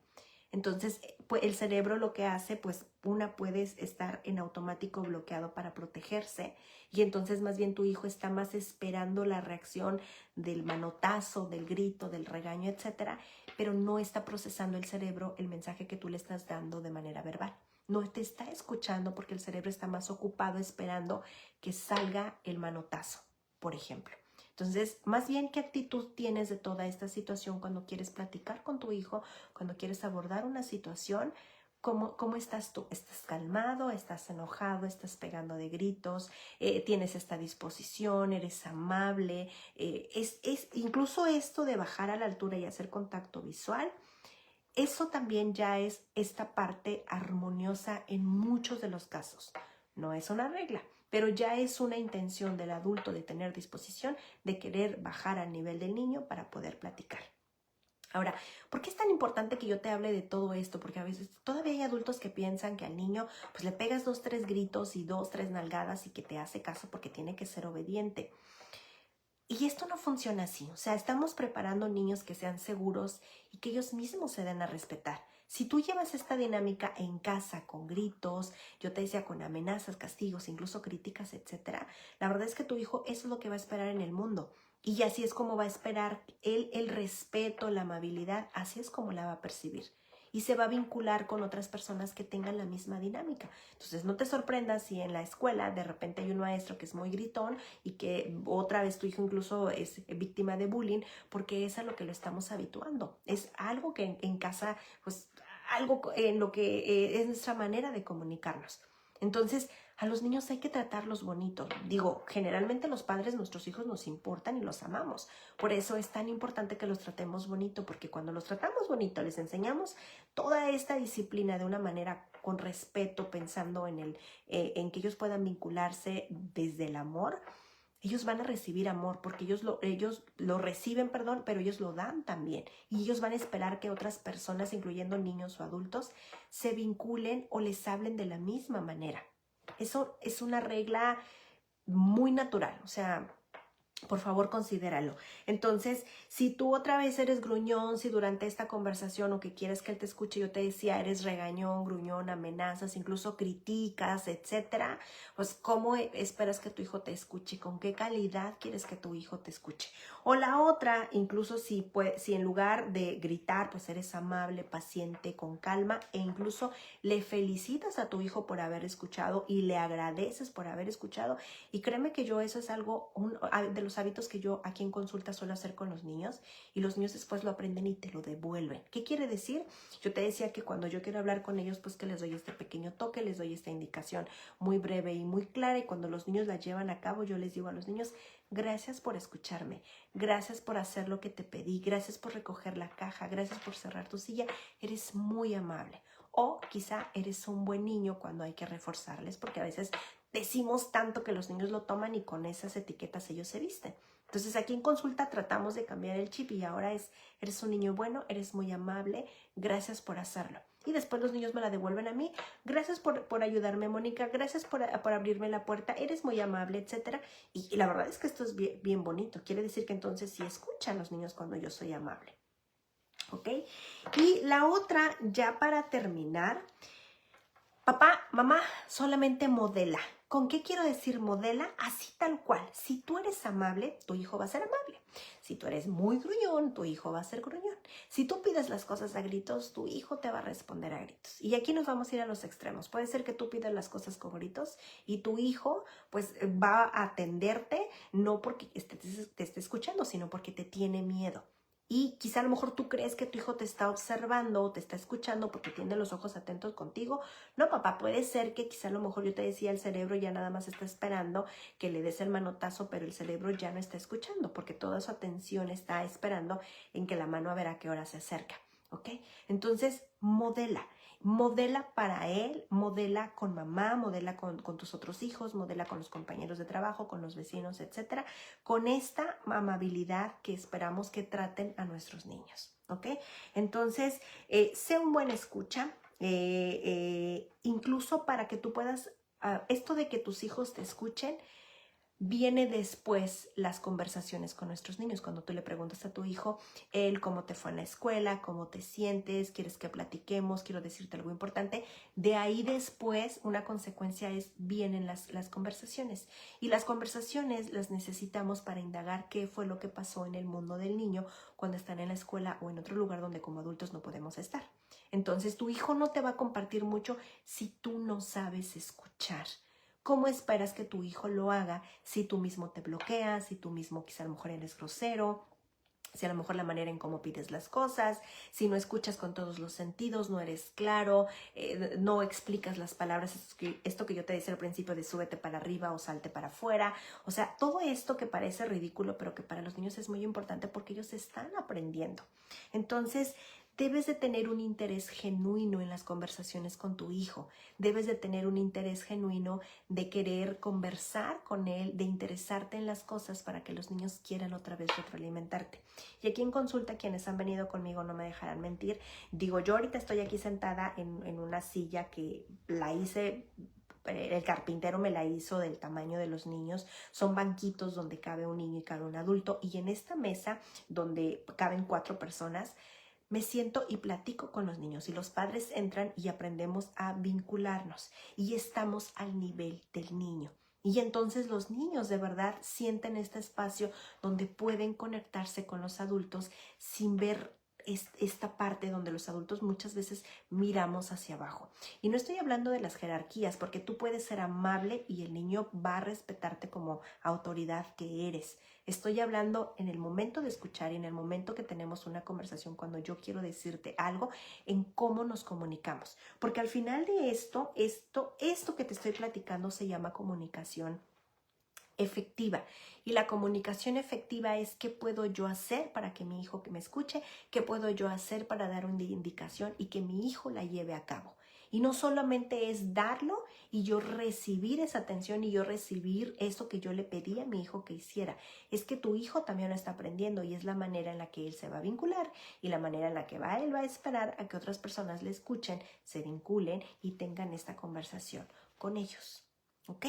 Entonces, pues, el cerebro lo que hace, pues puedes estar en automático bloqueado para protegerse y entonces más bien tu hijo está más esperando la reacción del manotazo, del grito, del regaño, etcétera, pero no está procesando el cerebro el mensaje que tú le estás dando de manera verbal. No te está escuchando porque el cerebro está más ocupado esperando que salga el manotazo, por ejemplo. Entonces, más bien, ¿qué actitud tienes de toda esta situación cuando quieres platicar con tu hijo, cuando quieres abordar una situación? ¿Cómo estás tú? ¿Estás calmado? ¿Estás enojado? ¿Estás pegando de gritos? ¿Tienes esta disposición? ¿Eres amable? Incluso esto de bajar a la altura y hacer contacto visual, eso también ya es esta parte armoniosa en muchos de los casos. No es una regla, pero ya es una intención del adulto de tener disposición de querer bajar al nivel del niño para poder platicar. Ahora, ¿por qué es tan importante que yo te hable de todo esto? Porque a veces todavía hay adultos que piensan que al niño pues le pegas 2, 3 gritos y 2, 3 nalgadas y que te hace caso porque tiene que ser obediente. Y esto no funciona así. O sea, estamos preparando niños que sean seguros y que ellos mismos se den a respetar. Si tú llevas esta dinámica en casa con gritos, yo te decía con amenazas, castigos, incluso críticas, etcétera, la verdad es que tu hijo eso es lo que va a esperar en el mundo. Y así es como va a esperar él el respeto, la amabilidad, así es como la va a percibir. y se va a vincular con otras personas que tengan la misma dinámica. Entonces no te sorprendas si en la escuela de repente hay un maestro que es muy gritón y que otra vez tu hijo incluso es víctima de bullying, porque es a lo que lo estamos habituando. Es algo que en casa, pues algo en lo que es nuestra manera de comunicarnos. Entonces, a los niños hay que tratarlos bonito. Digo, generalmente los padres, nuestros hijos nos importan y los amamos. Por eso es tan importante que los tratemos bonito, porque cuando los tratamos bonito, les enseñamos toda esta disciplina de una manera con respeto, pensando en que ellos puedan vincularse desde el amor. Ellos van a recibir amor porque ellos lo reciben, perdón, pero ellos lo dan también. Y ellos van a esperar que otras personas, incluyendo niños o adultos, se vinculen o les hablen de la misma manera. Eso es una regla muy natural, o sea, por favor, considéralo. Entonces, si tú otra vez eres gruñón, si durante esta conversación o que quieres que él te escuche, yo te decía, eres regañón, gruñón, amenazas, incluso criticas, etcétera, pues ¿cómo esperas que tu hijo te escuche? ¿Con qué calidad quieres que tu hijo te escuche? O la otra, incluso si en lugar de gritar, pues eres amable, paciente, con calma, e incluso le felicitas a tu hijo por haber escuchado y le agradeces por haber escuchado. Y créeme que yo eso es algo de los hábitos que yo aquí en consulta suelo hacer con los niños, y los niños después lo aprenden y te lo devuelven. ¿Qué quiere decir? Yo te decía que cuando yo quiero hablar con ellos, pues que les doy este pequeño toque, les doy esta indicación muy breve y muy clara, y cuando los niños la llevan a cabo, yo les digo a los niños, gracias por escucharme, gracias por hacer lo que te pedí, gracias por recoger la caja, gracias por cerrar tu silla, eres muy amable. O quizá eres un buen niño cuando hay que reforzarles, porque a veces decimos tanto que los niños lo toman y con esas etiquetas ellos se visten. Entonces aquí en consulta tratamos de cambiar el chip y ahora eres un niño bueno, eres muy amable, gracias por hacerlo. Y después los niños me la devuelven a mí, gracias por ayudarme, Mónica, gracias por abrirme la puerta, eres muy amable, etc. Y la verdad es que esto es bien, bien bonito. Quiere decir que entonces sí escuchan los niños cuando yo soy amable. ¿Ok? Y la otra, ya para terminar, papá, mamá, solamente modela. ¿Con qué quiero decir modela? Así tal cual. Si tú eres amable, tu hijo va a ser amable. Si tú eres muy gruñón, tu hijo va a ser gruñón. Si tú pides las cosas a gritos, tu hijo te va a responder a gritos. Y aquí nos vamos a ir a los extremos. Puede ser que tú pidas las cosas con gritos y tu hijo pues va a atenderte no porque te esté escuchando, sino porque te tiene miedo. Y quizá a lo mejor tú crees que tu hijo te está observando o te está escuchando porque tiene los ojos atentos contigo. No, papá, puede ser que quizá a lo mejor yo te decía, el cerebro ya nada más está esperando que le des el manotazo, pero el cerebro ya no está escuchando porque toda su atención está esperando en que la mano a ver a qué hora se acerca. ¿Ok? Entonces, modela. Modela para él, modela con mamá, modela con tus otros hijos, modela con los compañeros de trabajo, con los vecinos, etcétera, con esta amabilidad que esperamos que traten a nuestros niños, ¿ok? Entonces, sé un buen escucha, incluso para que tú puedas, esto de que tus hijos te escuchen, viene después las conversaciones con nuestros niños. Cuando tú le preguntas a tu hijo, él, cómo te fue en la escuela, cómo te sientes, quieres que platiquemos, quiero decirte algo importante. De ahí después, una consecuencia es, vienen las conversaciones. Y las conversaciones las necesitamos para indagar qué fue lo que pasó en el mundo del niño cuando están en la escuela o en otro lugar donde como adultos no podemos estar. Entonces, tu hijo no te va a compartir mucho si tú no sabes escuchar. ¿Cómo esperas que tu hijo lo haga si tú mismo te bloqueas, si tú mismo quizá a lo mejor eres grosero, si a lo mejor la manera en cómo pides las cosas, si no escuchas con todos los sentidos, no eres claro, no explicas las palabras, esto que yo te decía al principio de súbete para arriba o salte para afuera, o sea, todo esto que parece ridículo, pero que para los niños es muy importante porque ellos están aprendiendo. Entonces, debes de tener un interés genuino en las conversaciones con tu hijo. Debes de tener un interés genuino de querer conversar con él, de interesarte en las cosas para que los niños quieran otra vez retroalimentarte. Y aquí en consulta, quienes han venido conmigo no me dejarán mentir. Digo, yo ahorita estoy aquí sentada en una silla que la hice, el carpintero me la hizo del tamaño de los niños. Son banquitos donde cabe un niño y cabe un adulto. Y en esta mesa donde caben 4 personas, me siento y platico con los niños y los padres entran y aprendemos a vincularnos y estamos al nivel del niño. Y entonces los niños de verdad sienten este espacio donde pueden conectarse con los adultos sin ver esta parte donde los adultos muchas veces miramos hacia abajo. Y no estoy hablando de las jerarquías, porque tú puedes ser amable y el niño va a respetarte como autoridad que eres. Estoy hablando en el momento de escuchar y en el momento que tenemos una conversación, cuando yo quiero decirte algo, en cómo nos comunicamos. Porque al final de esto que te estoy platicando se llama comunicación efectiva. Y la comunicación efectiva es qué puedo yo hacer para que mi hijo que me escuche, qué puedo yo hacer para dar una indicación y que mi hijo la lleve a cabo. Y no solamente es darlo y yo recibir esa atención y yo recibir eso que yo le pedí a mi hijo que hiciera. Es que tu hijo también lo está aprendiendo y es la manera en la que él se va a vincular y la manera en la que él va a esperar a que otras personas le escuchen, se vinculen y tengan esta conversación con ellos. ¿Ok?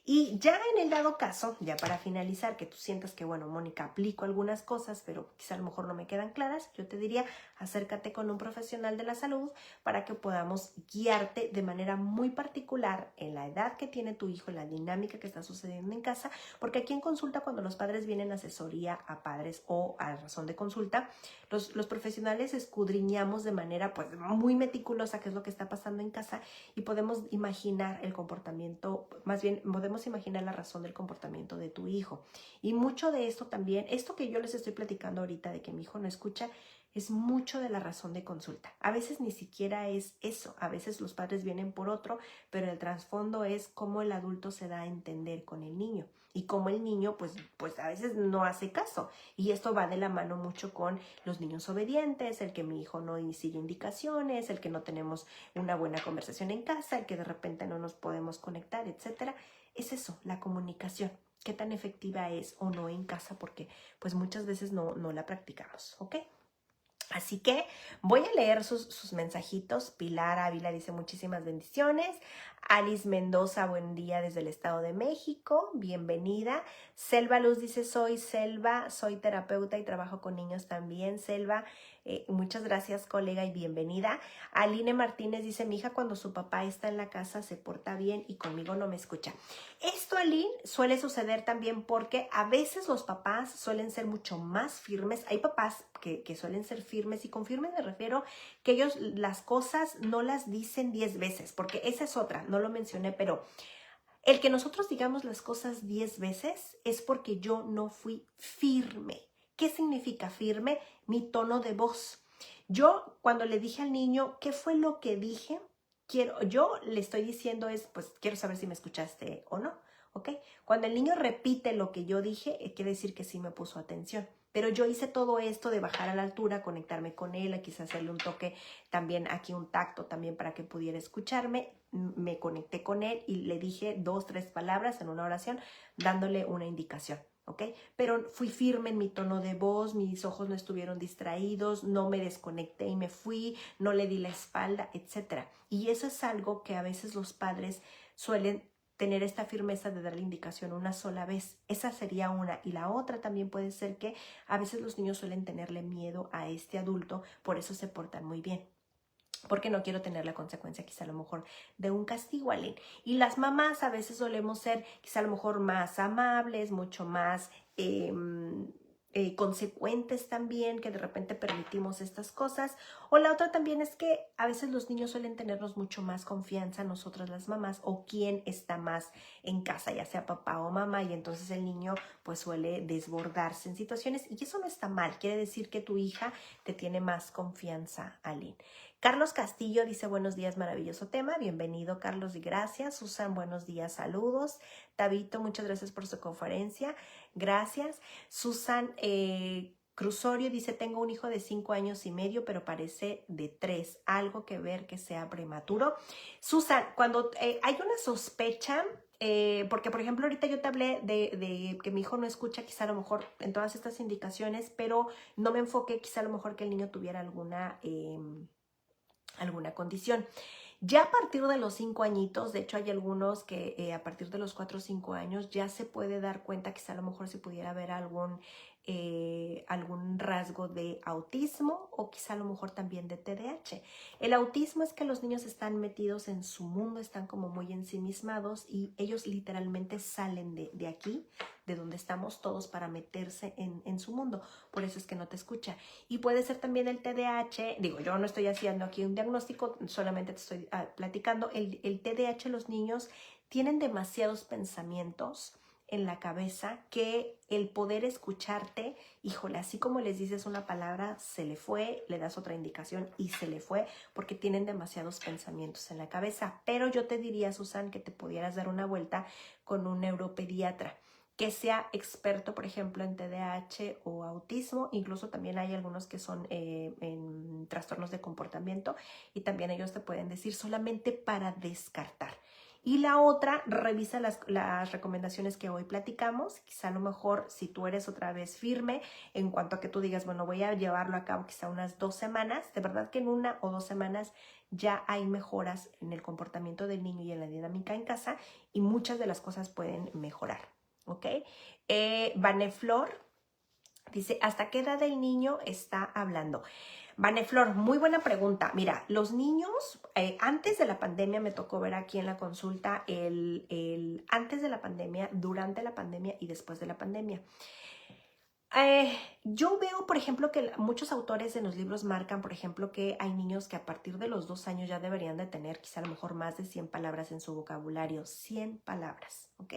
Y ya en el dado caso, ya para finalizar, que tú sientas que, bueno, Mónica, aplico algunas cosas, pero quizá a lo mejor no me quedan claras, yo te diría, acércate con un profesional de la salud para que podamos guiarte de manera muy particular en la edad que tiene tu hijo, en la dinámica que está sucediendo en casa, porque aquí en consulta, cuando los padres vienen a asesoría a padres o a razón de consulta, los profesionales escudriñamos de manera pues muy meticulosa qué es lo que está pasando en casa y podemos imaginar el comportamiento, más bien podemos imaginar la razón del comportamiento de tu hijo. Y mucho de esto también, esto que yo les estoy platicando ahorita de que mi hijo no escucha, es mucho de la razón de consulta. A veces ni siquiera es eso, a veces los padres vienen por otro, pero el trasfondo es cómo el adulto se da a entender con el niño y cómo el niño pues a veces no hace caso. Y esto va de la mano mucho con los niños obedientes, el que mi hijo no sigue indicaciones, el que no tenemos una buena conversación en casa, el que de repente no nos podemos conectar, etcétera. Es eso, la comunicación. Qué tan efectiva es o no en casa, porque pues muchas veces no la practicamos, ¿ok? Así que voy a leer sus mensajitos. Pilar Ávila dice muchísimas bendiciones. Alice Mendoza, buen día desde el Estado de México, bienvenida. Selva Luz dice, soy Selva, soy terapeuta y trabajo con niños también. Selva, muchas gracias, colega, y bienvenida. Aline Martínez dice, mi hija cuando su papá está en la casa se porta bien y conmigo no me escucha. Esto, Aline, suele suceder también porque a veces los papás suelen ser mucho más firmes. Hay papás que suelen ser firmes, y con firmes me refiero que ellos las cosas no las dicen 10 veces, porque esa es otra, no lo mencioné, pero el que nosotros digamos las cosas 10 veces es porque yo no fui firme. ¿Qué significa firme? Mi tono de voz. Yo cuando le dije al niño, ¿qué fue lo que dije? Yo le estoy diciendo pues quiero saber si me escuchaste o no, ¿ok? Cuando el niño repite lo que yo dije, quiere decir que sí me puso atención. Pero yo hice todo esto de bajar a la altura, conectarme con él, quizás hacerle un toque también, aquí un tacto también para que pudiera escucharme. Me conecté con él y le dije 2, 3 palabras en una oración, dándole una indicación, ¿ok? Pero fui firme en mi tono de voz, mis ojos no estuvieron distraídos, no me desconecté y me fui, no le di la espalda, etc. Y eso es algo que a veces los padres suelen tener esta firmeza de darle indicación una sola vez. Esa sería una. Y la otra también puede ser que a veces los niños suelen tenerle miedo a este adulto, por eso se portan muy bien. Porque no quiero tener la consecuencia quizá a lo mejor de un castigo, Aline. Y las mamás a veces solemos ser quizá a lo mejor más amables, mucho más consecuentes también, que de repente permitimos estas cosas. O la otra también es que a veces los niños suelen tenernos mucho más confianza a nosotras las mamás, o quién está más en casa, ya sea papá o mamá, y entonces el niño pues suele desbordarse en situaciones, y eso no está mal, quiere decir que tu hija te tiene más confianza, Aline. Carlos Castillo dice, buenos días, maravilloso tema. Bienvenido, Carlos, y gracias. Susan, buenos días, saludos. Tabito, muchas gracias por su conferencia. Gracias. Susan Cruzorio dice, tengo un hijo de 5 años y medio, pero parece de 3. Algo que ver que sea prematuro. Susan, cuando hay una sospecha, porque por ejemplo ahorita yo te hablé de que mi hijo no escucha quizá a lo mejor en todas estas indicaciones, pero no me enfoqué quizá a lo mejor que el niño tuviera alguna condición. Ya a partir de los 5 añitos, de hecho hay algunos que a partir de los 4 o 5 años ya se puede dar cuenta, quizá a lo mejor si pudiera haber algún algún rasgo de autismo o quizá a lo mejor también de TDAH. El autismo es que los niños están metidos en su mundo, están como muy ensimismados y ellos literalmente salen de aquí, de donde estamos todos, para meterse en su mundo. Por eso es que no te escucha. Y puede ser también el TDAH, digo, yo no estoy haciendo aquí un diagnóstico, solamente te estoy platicando. El TDAH, los niños tienen demasiados pensamientos en la cabeza que el poder escucharte, híjole, así como les dices una palabra, se le fue, le das otra indicación y se le fue, porque tienen demasiados pensamientos en la cabeza. Pero yo te diría, Susan, que te pudieras dar una vuelta con un neuropediatra que sea experto, por ejemplo, en TDAH o autismo. Incluso también hay algunos que son en trastornos de comportamiento y también ellos te pueden decir solamente para descartar. Y la otra, revisa las recomendaciones que hoy platicamos. Quizá a lo mejor si tú eres otra vez firme en cuanto a que tú digas, bueno, voy a llevarlo a cabo quizá unas 2 semanas, de verdad que en 1 o 2 semanas ya hay mejoras en el comportamiento del niño y en la dinámica en casa y muchas de las cosas pueden mejorar, ¿ok? Vaneflor dice, ¿hasta qué edad el niño está hablando? Vaneflor, muy buena pregunta. Mira, los niños, antes de la pandemia me tocó ver aquí en la consulta antes de la pandemia, durante la pandemia y después de la pandemia. Yo veo, por ejemplo, que muchos autores en los libros marcan, por ejemplo, que hay niños que a partir de los 2 años ya deberían de tener quizá a lo mejor más de 100 palabras en su vocabulario. 100 palabras, ¿ok?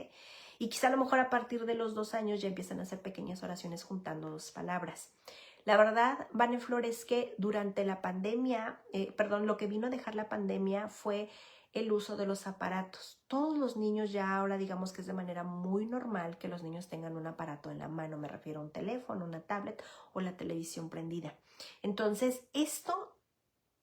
Y quizá a lo mejor a partir de los 2 años ya empiezan a hacer pequeñas oraciones juntando 2 palabras. La verdad, Vaneflor, es que durante la pandemia, lo que vino a dejar la pandemia fue el uso de los aparatos. Todos los niños ya ahora, digamos que es de manera muy normal que los niños tengan un aparato en la mano. Me refiero a un teléfono, una tablet o la televisión prendida. Entonces, esto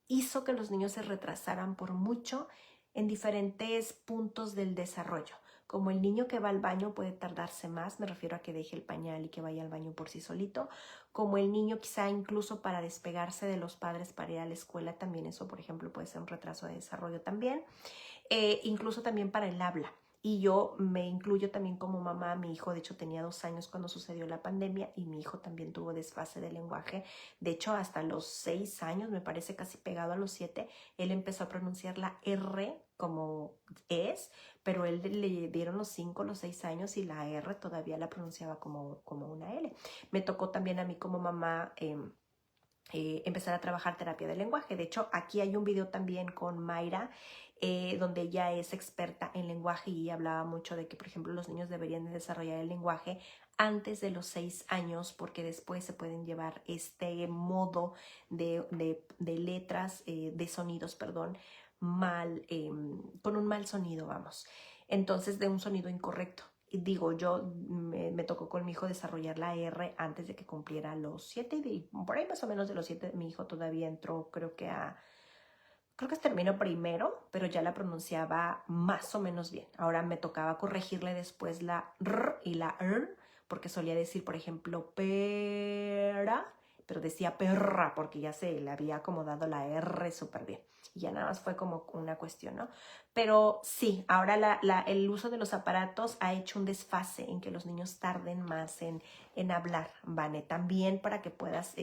hizo que los niños se retrasaran por mucho en diferentes puntos del desarrollo. Como el niño que va al baño puede tardarse más, me refiero a que deje el pañal y que vaya al baño por sí solito. Como el niño quizá incluso para despegarse de los padres para ir a la escuela, también eso, por ejemplo, puede ser un retraso de desarrollo también. Incluso también para el habla. Y yo me incluyo también como mamá. Mi hijo, de hecho, tenía 2 años cuando sucedió la pandemia y mi hijo también tuvo desfase de lenguaje. De hecho, hasta los 6 años, me parece casi pegado a los 7, él empezó a pronunciar la R como es, pero él le dieron los 5, los 6 años y la R todavía la pronunciaba como una L. Me tocó también a mí como mamá empezar a trabajar terapia del lenguaje. De hecho, aquí hay un video también con Mayra, donde ella es experta en lenguaje y hablaba mucho de que, por ejemplo, los niños deberían de desarrollar el lenguaje antes de los 6 años, porque después se pueden llevar este modo de letras, de sonidos, perdón, con un mal sonido, vamos. Entonces, de un sonido incorrecto. Y digo, yo me tocó con mi hijo desarrollar la R antes de que cumpliera los 7, y por ahí más o menos de los 7 mi hijo todavía entró, creo que terminó primero, pero ya la pronunciaba más o menos bien. Ahora me tocaba corregirle después la R y la R, porque solía decir, por ejemplo, pera, pero decía perra porque ya se le había acomodado la R súper bien. Y ya nada más fue como una cuestión, ¿no? Pero sí, ahora el uso de los aparatos ha hecho un desfase en que los niños tarden más en hablar, Vane. También para que puedas,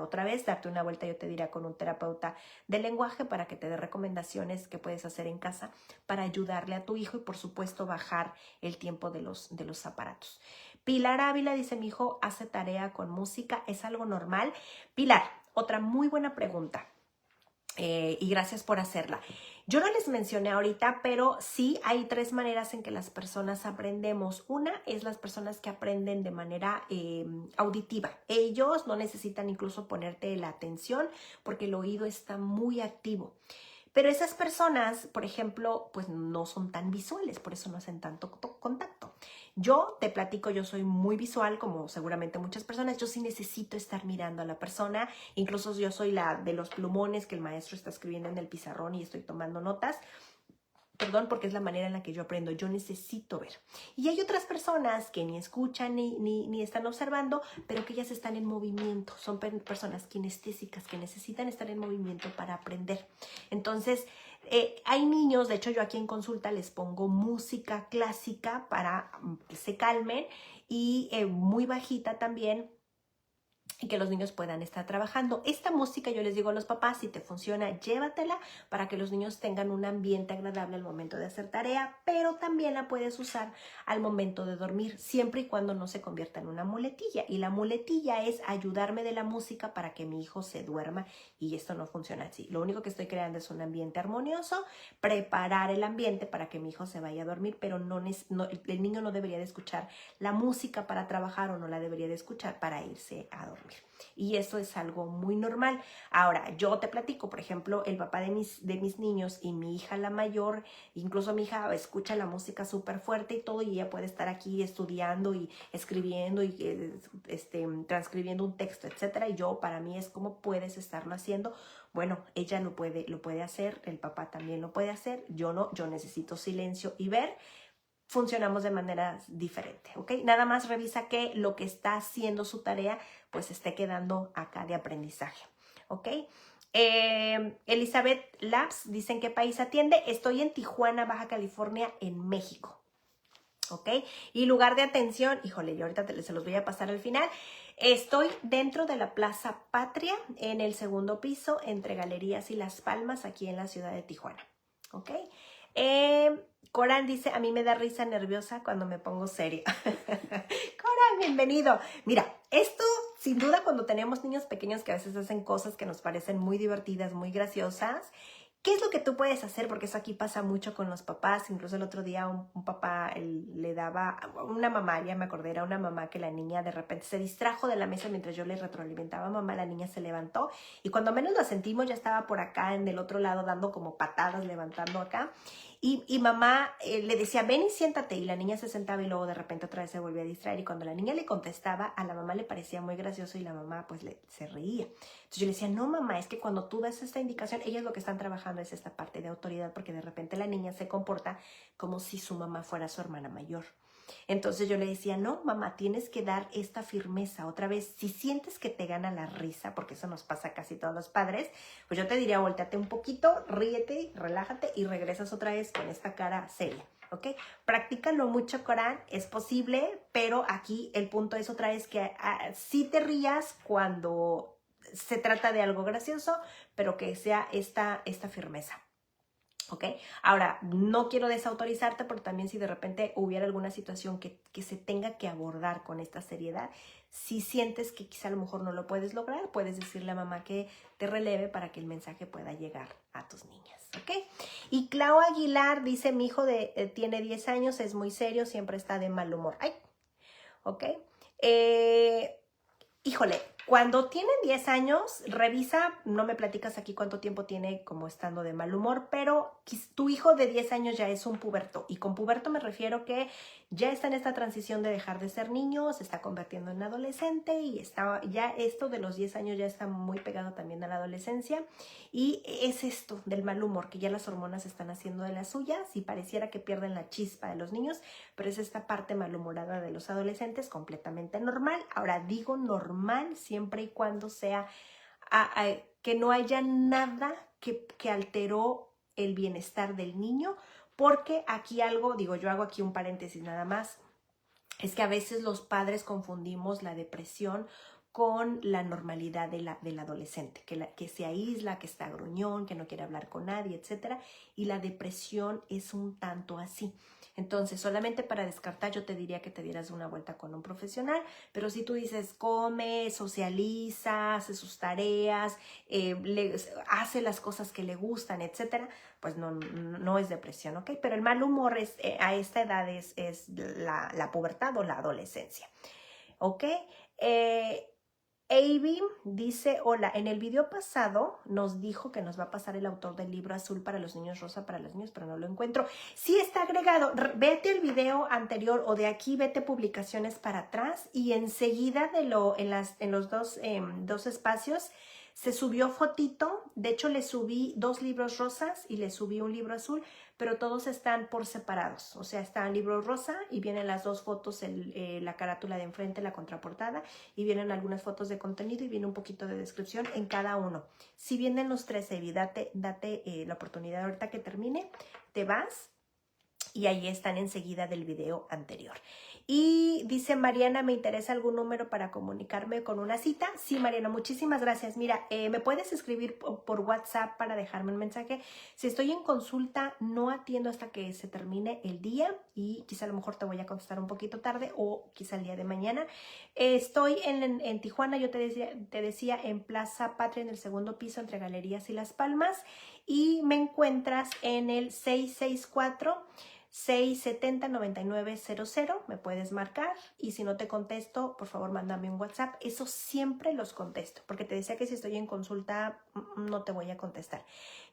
otra vez, darte una vuelta, yo te diría, con un terapeuta de lenguaje para que te dé recomendaciones que puedes hacer en casa para ayudarle a tu hijo y, por supuesto, bajar el tiempo de los aparatos. Pilar Ávila dice, mi hijo hace tarea con música, ¿es algo normal? Pilar, otra muy buena pregunta. Y gracias por hacerla. Yo no les mencioné ahorita, pero sí hay 3 maneras en que las personas aprendemos. Una es las personas que aprenden de manera auditiva. Ellos no necesitan incluso ponerte la atención porque el oído está muy activo. Pero esas personas, por ejemplo, pues no son tan visuales, por eso no hacen tanto contacto. Yo te platico, yo soy muy visual, como seguramente muchas personas. Yo sí necesito estar mirando a la persona. Incluso yo soy la de los plumones que el maestro está escribiendo en el pizarrón y estoy tomando notas. Perdón, porque es la manera en la que yo aprendo. Yo necesito ver. Y hay otras personas que ni escuchan ni están observando, pero que ellas están en movimiento. Son personas kinestésicas que necesitan estar en movimiento para aprender. Entonces, hay niños, de hecho yo aquí en consulta les pongo música clásica para que se calmen y muy bajita también, y que los niños puedan estar trabajando. Esta música, yo les digo a los papás, si te funciona, llévatela para que los niños tengan un ambiente agradable al momento de hacer tarea, pero también la puedes usar al momento de dormir, siempre y cuando no se convierta en una muletilla. Y la muletilla es ayudarme de la música para que mi hijo se duerma, y esto no funciona así. Lo único que estoy creando es un ambiente armonioso, preparar el ambiente para que mi hijo se vaya a dormir, pero el niño no debería de escuchar la música para trabajar o no la debería de escuchar para irse a dormir. Y eso es algo muy normal. Ahora, yo te platico, por ejemplo, el papá de mis niños y mi hija la mayor, incluso mi hija escucha la música súper fuerte y todo, y ella puede estar aquí estudiando y escribiendo y transcribiendo un texto, etcétera. Y yo, para mí es como puedes estarlo haciendo. Bueno, ella lo puede hacer, el papá también lo puede hacer, yo no, yo necesito silencio y ver. Funcionamos de manera diferente, ¿ok? Nada más revisa que lo que está haciendo su tarea pues esté quedando acá de aprendizaje, ¿ok? Elizabeth Labs dice: ¿en qué país atiende? Estoy en Tijuana, Baja California, en México, ¿ok? Y lugar de atención, híjole, yo ahorita se los voy a pasar al final. Estoy dentro de la Plaza Patria, en el segundo piso, entre Galerías y Las Palmas, aquí en la ciudad de Tijuana, ¿ok? Coran dice: a mí me da risa nerviosa cuando me pongo seria. Coran, bienvenido. Mira, esto sin duda cuando tenemos niños pequeños que a veces hacen cosas que nos parecen muy divertidas, muy graciosas. ¿Qué es lo que tú puedes hacer? Porque eso aquí pasa mucho con los papás. Incluso el otro día un papá le daba a una mamá, ya me acordé, era una mamá que la niña de repente se distrajo de la mesa mientras yo le retroalimentaba a mamá. La niña se levantó y cuando menos la sentimos ya estaba por acá en el otro lado dando como patadas, levantando acá. Y mamá le decía: ven y siéntate, y la niña se sentaba y luego de repente otra vez se volvía a distraer, y cuando la niña le contestaba, a la mamá le parecía muy gracioso y la mamá pues se reía. Entonces yo le decía: no mamá, es que cuando tú das esta indicación, ellas lo que están trabajando es esta parte de autoridad, porque de repente la niña se comporta como si su mamá fuera su hermana mayor. Entonces yo le decía: no, mamá, tienes que dar esta firmeza. Otra vez, si sientes que te gana la risa, porque eso nos pasa a casi todos los padres, pues yo te diría: volteate un poquito, ríete, relájate y regresas otra vez con esta cara seria, ¿ok? Practícalo mucho, Corán, es posible, pero aquí el punto es otra vez que sí te rías cuando se trata de algo gracioso, pero que sea esta firmeza. ¿Ok? Ahora, no quiero desautorizarte, pero también si de repente hubiera alguna situación que se tenga que abordar con esta seriedad, si sientes que quizá a lo mejor no lo puedes lograr, puedes decirle a mamá que te releve para que el mensaje pueda llegar a tus niñas, ¿ok? Y Clau Aguilar dice: mi hijo tiene 10 años, es muy serio, siempre está de mal humor. ¡Ay! ¿Ok? Híjole, cuando tienen 10 años, revisa, no me platicas aquí cuánto tiempo tiene como estando de mal humor, pero tu hijo de 10 años ya es un puberto, y con puberto me refiero que ya está en esta transición de dejar de ser niño, se está convirtiendo en adolescente, y ya esto de los 10 años ya está muy pegado también a la adolescencia, y es esto del mal humor, que ya las hormonas están haciendo de las suyas y pareciera que pierden la chispa de los niños, pero es esta parte malhumorada de los adolescentes, completamente normal. Ahora digo normal siempre y cuando sea que no haya nada que alteró el bienestar del niño, porque aquí algo, digo, yo hago aquí un paréntesis nada más, es que a veces los padres confundimos la depresión con la normalidad del adolescente, que se aísla, que está gruñón, que no quiere hablar con nadie, etc. Y la depresión es un tanto así. Entonces, solamente para descartar, yo te diría que te dieras una vuelta con un profesional, pero si tú dices, come, socializa, hace sus tareas, hace las cosas que le gustan, etc., pues no es depresión, ¿ok? Pero el mal humor a esta edad es la pubertad o la adolescencia, ¿ok? Avi dice: hola, en el video pasado nos dijo que nos va a pasar el autor del libro azul para los niños, rosa para los niños, pero no lo encuentro. Sí está agregado. Vete al video anterior o de aquí, vete publicaciones para atrás y enseguida en los dos espacios se subió fotito. De hecho, le subí 2 libros rosas y le subí un libro azul, pero todos están por separados. O sea, está el libro rosa y vienen las 2 fotos, la carátula de enfrente, la contraportada, y vienen algunas fotos de contenido y viene un poquito de descripción en cada uno. Si vienen los 3, Evi, date la oportunidad ahorita que termine, te vas y ahí están enseguida del video anterior. Y dice Mariana, ¿me interesa algún número para comunicarme con una cita? Sí, Mariana, muchísimas gracias. Mira, me puedes escribir por WhatsApp para dejarme un mensaje. Si estoy en consulta, no atiendo hasta que se termine el día y quizá a lo mejor te voy a contestar un poquito tarde o quizá el día de mañana. Estoy en Tijuana, yo te decía, en Plaza Patria, en el segundo piso, entre Galerías y Las Palmas. Y me encuentras en el 664-670-9900, me puedes marcar y si no te contesto, por favor mándame un WhatsApp. Eso siempre los contesto, porque te decía que si estoy en consulta no te voy a contestar.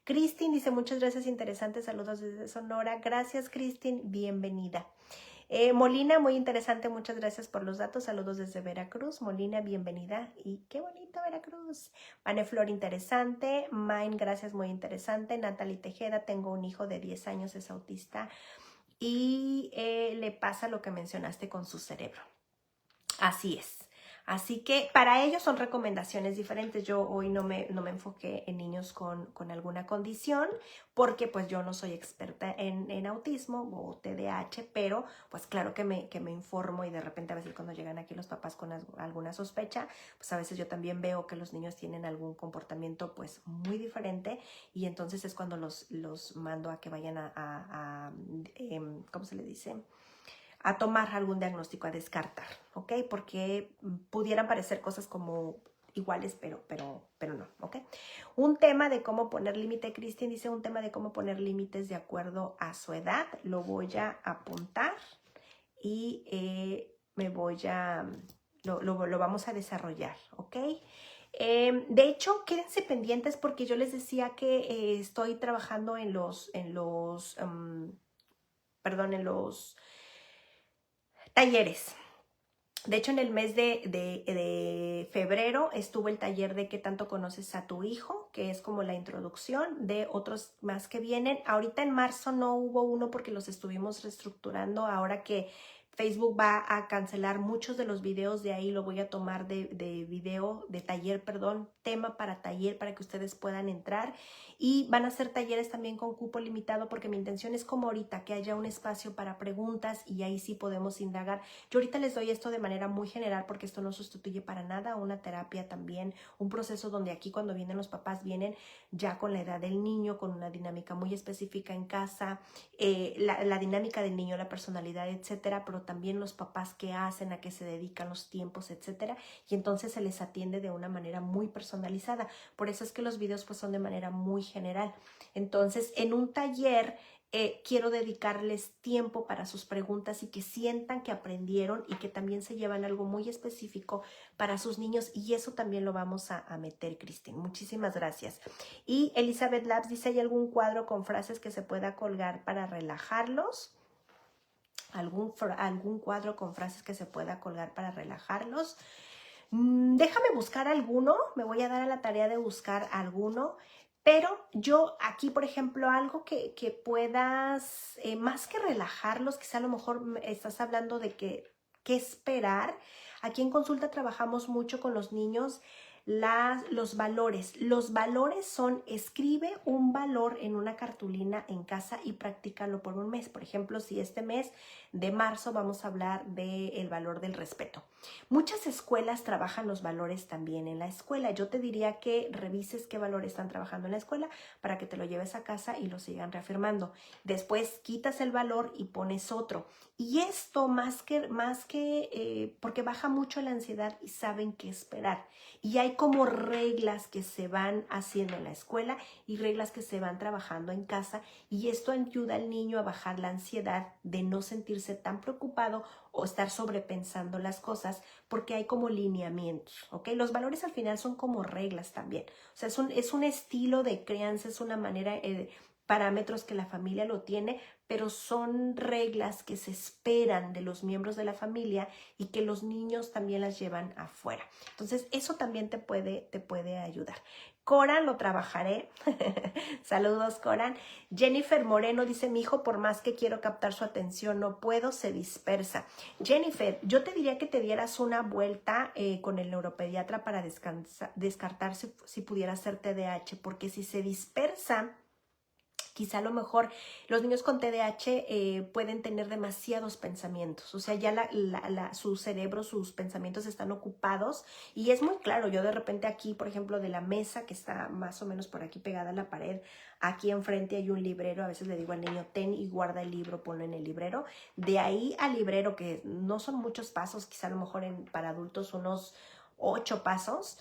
Cristin dice, muchas gracias, interesante, saludos desde Sonora. Gracias, Cristin, bienvenida. Molina, muy interesante, muchas gracias por los datos, saludos desde Veracruz. Molina, bienvenida y qué bonito Veracruz. Vaneflor, interesante. Mine, gracias, muy interesante. Natalie Tejeda, tengo un hijo de 10 años, es autista y le pasa lo que mencionaste con su cerebro. Así es. Así que para ellos son recomendaciones diferentes. Yo hoy no me enfoqué en niños con alguna condición porque pues yo no soy experta en autismo o TDAH, pero pues claro que me informo y de repente a veces cuando llegan aquí los papás con alguna sospecha, pues a veces yo también veo que los niños tienen algún comportamiento pues muy diferente y entonces es cuando los mando a que vayan ¿cómo se le dice? A tomar algún diagnóstico, a descartar, ¿ok? Porque pudieran parecer cosas como iguales, pero no, ¿ok? Un tema de cómo poner límite, Cristian dice un tema de cómo poner límites de acuerdo a su edad, lo voy a apuntar y lo vamos a desarrollar, ¿ok? De hecho, quédense pendientes porque yo les decía que estoy trabajando en los talleres. De hecho, en el mes de febrero estuvo el taller de qué tanto conoces a tu hijo, que es como la introducción de otros más que vienen. Ahorita en marzo no hubo uno porque los estuvimos reestructurando. Ahora que Facebook va a cancelar muchos de los videos de ahí, lo voy a tomar de taller, tema para taller para que ustedes puedan entrar. Y van a ser talleres también con cupo limitado porque mi intención es como ahorita que haya un espacio para preguntas y ahí sí podemos indagar. Yo ahorita les doy esto de manera muy general porque esto no sustituye para nada una terapia también, un proceso donde aquí cuando vienen los papás vienen ya con la edad del niño, con una dinámica muy específica en casa, la dinámica del niño, la personalidad, etcétera, pero también los papás qué hacen, a qué se dedican, los tiempos, etcétera, y entonces se les atiende de una manera muy personalizada. Por eso es que los videos pues son de manera muy general. Entonces, en un taller quiero dedicarles tiempo para sus preguntas y que sientan que aprendieron y que también se llevan algo muy específico para sus niños y eso también lo vamos a meter, Cristin. Muchísimas gracias. Y Elizabeth Labs dice, ¿hay algún cuadro con frases que se pueda colgar para relajarlos? ¿Algún cuadro con frases que se pueda colgar para relajarlos? Déjame buscar alguno, me voy a dar a la tarea de buscar alguno. Pero yo aquí, por ejemplo, algo que puedas, más que relajarlos, quizá a lo mejor estás hablando de qué esperar. Aquí en consulta trabajamos mucho con los niños los valores. Los valores son, escribe un valor en una cartulina en casa y practícalo por un mes. Por ejemplo, si este mes de marzo vamos a hablar del valor del respeto. Muchas escuelas trabajan los valores también en la escuela. Yo te diría que revises qué valores están trabajando en la escuela para que te lo lleves a casa y lo sigan reafirmando. Después quitas el valor y pones otro. Y esto más que porque baja mucho la ansiedad y saben qué esperar. Y hay como reglas que se van haciendo en la escuela y reglas que se van trabajando en casa y esto ayuda al niño a bajar la ansiedad de no sentirse tan preocupado o estar sobrepensando las cosas porque hay como lineamientos, ¿ok? Los valores al final son como reglas también. O sea, es un estilo de crianza, es una manera, parámetros que la familia lo tiene, pero son reglas que se esperan de los miembros de la familia y que los niños también las llevan afuera. Entonces, eso también te puede ayudar. Coran, lo trabajaré. Saludos, Coran. Jennifer Moreno dice, mi hijo, por más que quiero captar su atención, no puedo, se dispersa. Jennifer, yo te diría que te dieras una vuelta con el neuropediatra para descartar si pudiera ser TDAH, porque si se dispersa Quizá a lo mejor los niños con TDAH pueden tener demasiados pensamientos, o sea, ya su cerebro, sus pensamientos están ocupados y es muy claro. Yo de repente aquí, por ejemplo, de la mesa que está más o menos por aquí pegada a la pared, aquí enfrente hay un librero. A veces le digo al niño, ten y guarda el libro, ponlo en el librero. De ahí al librero, que no son muchos pasos, quizá a lo mejor para adultos unos 8 pasos,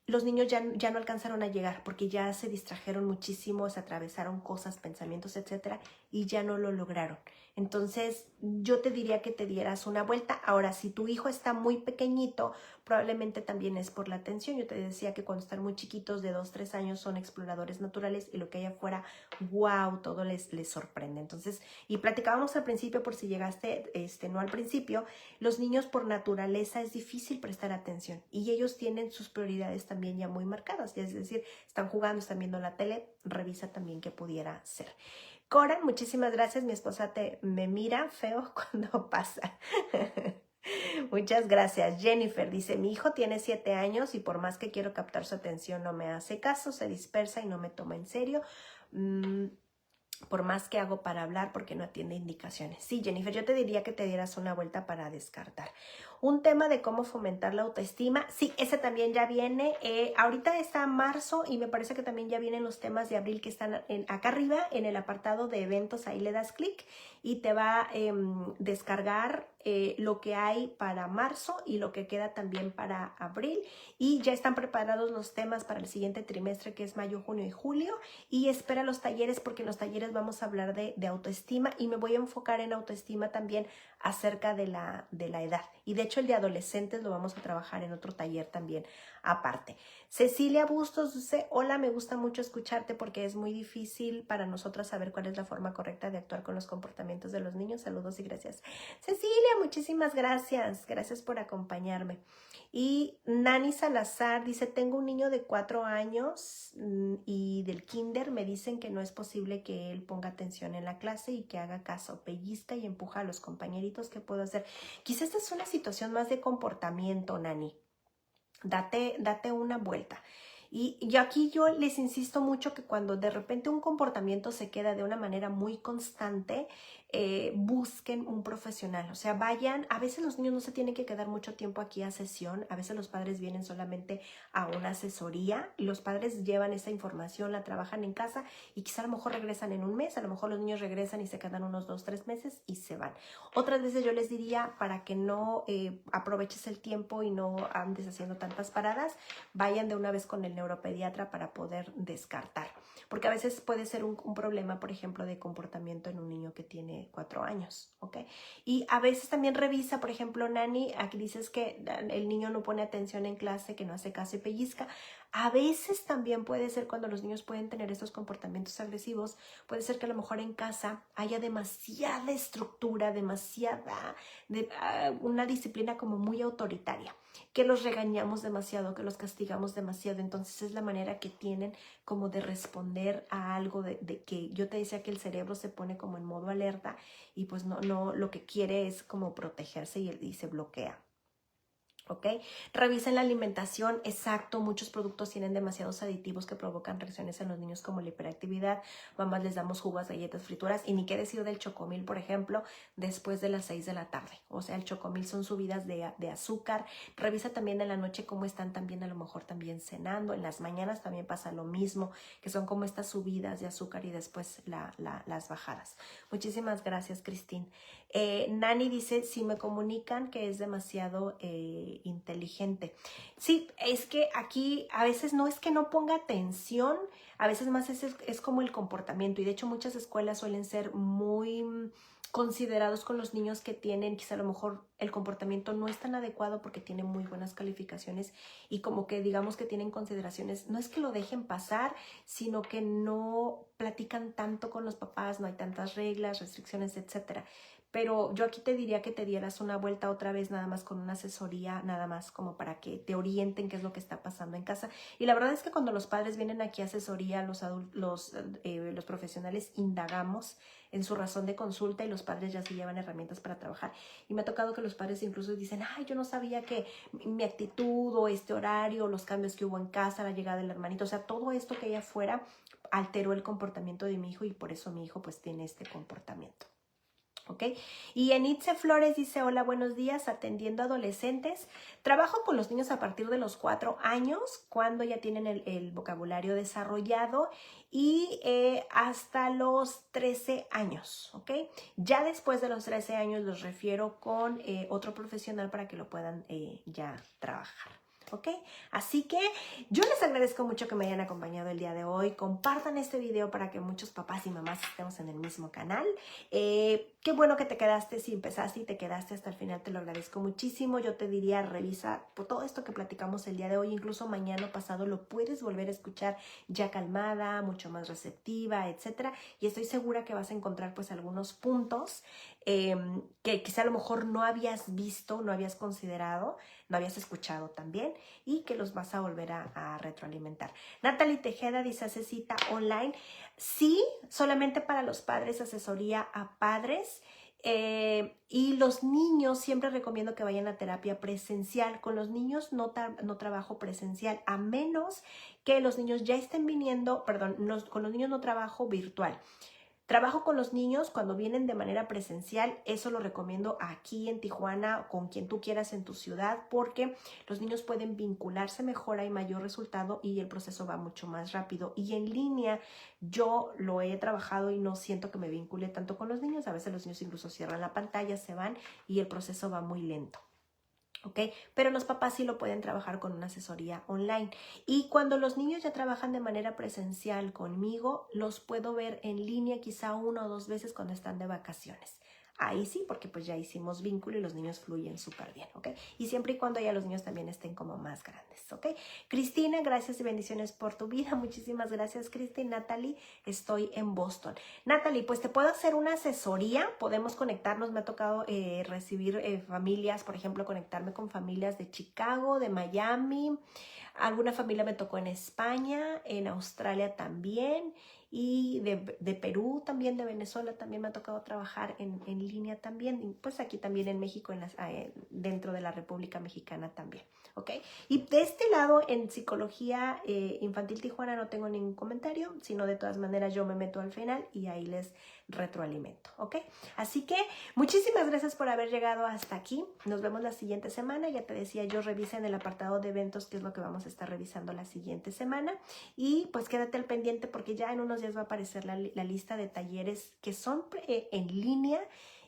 los niños ya no alcanzaron a llegar porque ya se distrajeron muchísimo, se atravesaron cosas, pensamientos, etcétera, y ya no lo lograron. Entonces, yo te diría que te dieras una vuelta. Ahora, si tu hijo está muy pequeñito, probablemente también es por la atención. Yo te decía que cuando están muy chiquitos, de 2, 3 años, son exploradores naturales y lo que hay afuera, wow, todo les sorprende. Entonces, y platicábamos al principio, por si llegaste, no al principio, los niños por naturaleza es difícil prestar atención y ellos tienen sus prioridades también ya muy marcadas. Es decir, están jugando, están viendo la tele, revisa también qué pudiera ser. Cora, muchísimas gracias. Mi esposa me mira feo cuando pasa. Muchas gracias. Jennifer dice, mi hijo tiene 7 años y por más que quiero captar su atención no me hace caso, se dispersa y no me toma en serio. Por más que hago para hablar porque no atiende indicaciones. Sí, Jennifer, yo te diría que te dieras una vuelta para descartar. Un tema de cómo fomentar la autoestima. Sí, ese también ya viene. Ahorita está marzo y me parece que también ya vienen los temas de abril que están acá arriba en el apartado de eventos. Ahí le das clic y te va a descargar lo que hay para marzo y lo que queda también para abril. Y ya están preparados los temas para el siguiente trimestre, que es mayo, junio y julio. Y espera los talleres, porque en los talleres vamos a hablar de autoestima y me voy a enfocar en autoestima también acerca de la edad. Y de hecho el de adolescentes lo vamos a trabajar en otro taller también aparte. Cecilia Bustos dice, hola, me gusta mucho escucharte porque es muy difícil para nosotras saber cuál es la forma correcta de actuar con los comportamientos de los niños. Saludos y gracias. Cecilia, muchísimas gracias. Gracias por acompañarme. Y Nani Salazar dice, tengo un niño de 4 años y del kinder me dicen que no es posible que él ponga atención en la clase y que haga caso, pellizca y empuja a los compañeritos. ¿Qué puedo hacer? Quizás esta es una situación más de comportamiento, Nani. Date una vuelta. Y yo les insisto mucho que cuando de repente un comportamiento se queda de una manera muy constante, busquen un profesional. O sea, vayan, a veces los niños no se tienen que quedar mucho tiempo aquí a sesión, a veces los padres vienen solamente a una asesoría y los padres llevan esa información, la trabajan en casa y quizá a lo mejor regresan en un mes, a lo mejor los niños regresan y se quedan unos 2, 3 meses y se van. Otras veces yo les diría, para que no aproveches el tiempo y no andes haciendo tantas paradas, vayan de una vez con el neuropediatra para poder descartar. Porque a veces puede ser un problema, por ejemplo, de comportamiento en un niño que tiene 4 años, ¿ok? Y a veces también revisa, por ejemplo, Nani, aquí dices que el niño no pone atención en clase, que no hace caso y pellizca. A veces también puede ser cuando los niños pueden tener estos comportamientos agresivos, puede ser que a lo mejor en casa haya demasiada estructura, una disciplina como muy autoritaria, que los regañamos demasiado, que los castigamos demasiado. Entonces es la manera que tienen como de responder a algo de que yo te decía que el cerebro se pone como en modo alerta y pues no lo que quiere es como protegerse y se bloquea. ¿Ok? Revisen la alimentación. Exacto, muchos productos tienen demasiados aditivos que provocan reacciones en los niños como la hiperactividad. Mamás les damos jugos, galletas, frituras y ni qué decir del chocomil, por ejemplo, después de las 6 de la tarde. O sea, el chocomil son subidas de azúcar. Revisa también en la noche cómo están también, a lo mejor también cenando. En las mañanas también pasa lo mismo, que son como estas subidas de azúcar y después las bajadas. Muchísimas gracias, Cristín. Nani dice, si me comunican que es demasiado inteligente. Sí, es que aquí a veces no es que no ponga atención, a veces más es como el comportamiento. Y de hecho muchas escuelas suelen ser muy considerados con los niños que tienen, quizá a lo mejor el comportamiento no es tan adecuado porque tienen muy buenas calificaciones y como que digamos que tienen consideraciones, no es que lo dejen pasar, sino que no platican tanto con los papás, no hay tantas reglas, restricciones, etcétera. pero yo aquí te diría que te dieras una vuelta otra vez nada más con una asesoría, nada más como para que te orienten qué es lo que está pasando en casa. Y la verdad es que cuando los padres vienen aquí a asesoría, los profesionales indagamos en su razón de consulta y los padres ya se llevan herramientas para trabajar. Y me ha tocado que los padres incluso dicen, ay, yo no sabía que mi actitud o este horario, los cambios que hubo en casa, la llegada del hermanito, o sea, todo esto que hay afuera alteró el comportamiento de mi hijo y por eso mi hijo pues tiene este comportamiento. ¿Ok? Y Enitze Flores dice, hola, buenos días, atendiendo adolescentes. Trabajo con los niños a partir de los 4 años, cuando ya tienen el vocabulario desarrollado, y hasta los 13 años, ¿ok? Ya después de los 13 años los refiero con otro profesional para que lo puedan ya trabajar. ¿Ok? Así que yo les agradezco mucho que me hayan acompañado el día de hoy. Compartan este video para que muchos papás y mamás estemos en el mismo canal. Qué bueno que te quedaste, si empezaste y te quedaste hasta el final, te lo agradezco muchísimo. Yo te diría, revisa por todo esto que platicamos el día de hoy, incluso mañana o pasado lo puedes volver a escuchar ya calmada, mucho más receptiva, etcétera. Y estoy segura que vas a encontrar pues algunos puntos que quizá a lo mejor no habías visto, no habías considerado, no habías escuchado también, y que los vas a volver a retroalimentar. Natalie Tejeda dice, ¿hace cita online? Sí, solamente para los padres, asesoría a padres. Y los niños, siempre recomiendo que vayan a terapia presencial. Con los niños no trabajo presencial, a menos que los niños ya estén viniendo, perdón, con los niños no trabajo virtual. Trabajo con los niños cuando vienen de manera presencial, eso lo recomiendo aquí en Tijuana, con quien tú quieras en tu ciudad, porque los niños pueden vincularse mejor, hay mayor resultado y el proceso va mucho más rápido. Y en línea yo lo he trabajado y no siento que me vincule tanto con los niños, a veces los niños incluso cierran la pantalla, se van y el proceso va muy lento. ¿Ok? Pero los papás sí lo pueden trabajar con una asesoría online. Y cuando los niños ya trabajan de manera presencial conmigo, los puedo ver en línea quizá 1 o 2 veces cuando están de vacaciones. Ahí sí, porque pues ya hicimos vínculo y los niños fluyen súper bien, ¿ok? Y siempre y cuando ya los niños también estén como más grandes, ¿ok? Cristina, gracias y bendiciones por tu vida. Muchísimas gracias, Cristina. Natalie, estoy en Boston. Natalie, pues te puedo hacer una asesoría, podemos conectarnos. Me ha tocado recibir familias, por ejemplo, conectarme con familias de Chicago, de Miami. Alguna familia me tocó en España, en Australia también, y de Perú también, de Venezuela también me ha tocado trabajar en línea también, y pues aquí también en México, dentro de la República Mexicana también, ¿ok? Y de este lado, en Psicología Infantil Tijuana no tengo ningún comentario, sino de todas maneras yo me meto al final y ahí les retroalimento, ¿ok? Así que muchísimas gracias por haber llegado hasta aquí. Nos vemos la siguiente semana. Ya te decía yo, revisa en el apartado de eventos qué es lo que vamos a estar revisando la siguiente semana. Y pues quédate al pendiente porque ya en unos días va a aparecer la lista de talleres que son en línea.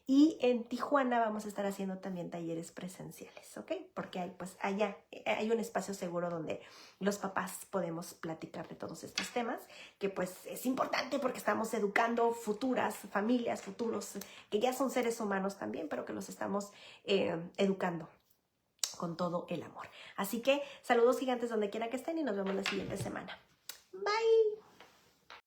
Y en Tijuana vamos a estar haciendo también talleres presenciales, ¿ok? Porque allá hay un espacio seguro donde los papás podemos platicar de todos estos temas, que pues es importante porque estamos educando futuras familias, futuros que ya son seres humanos también, pero que los estamos educando con todo el amor. Así que saludos gigantes donde quiera que estén y nos vemos la siguiente semana. Bye.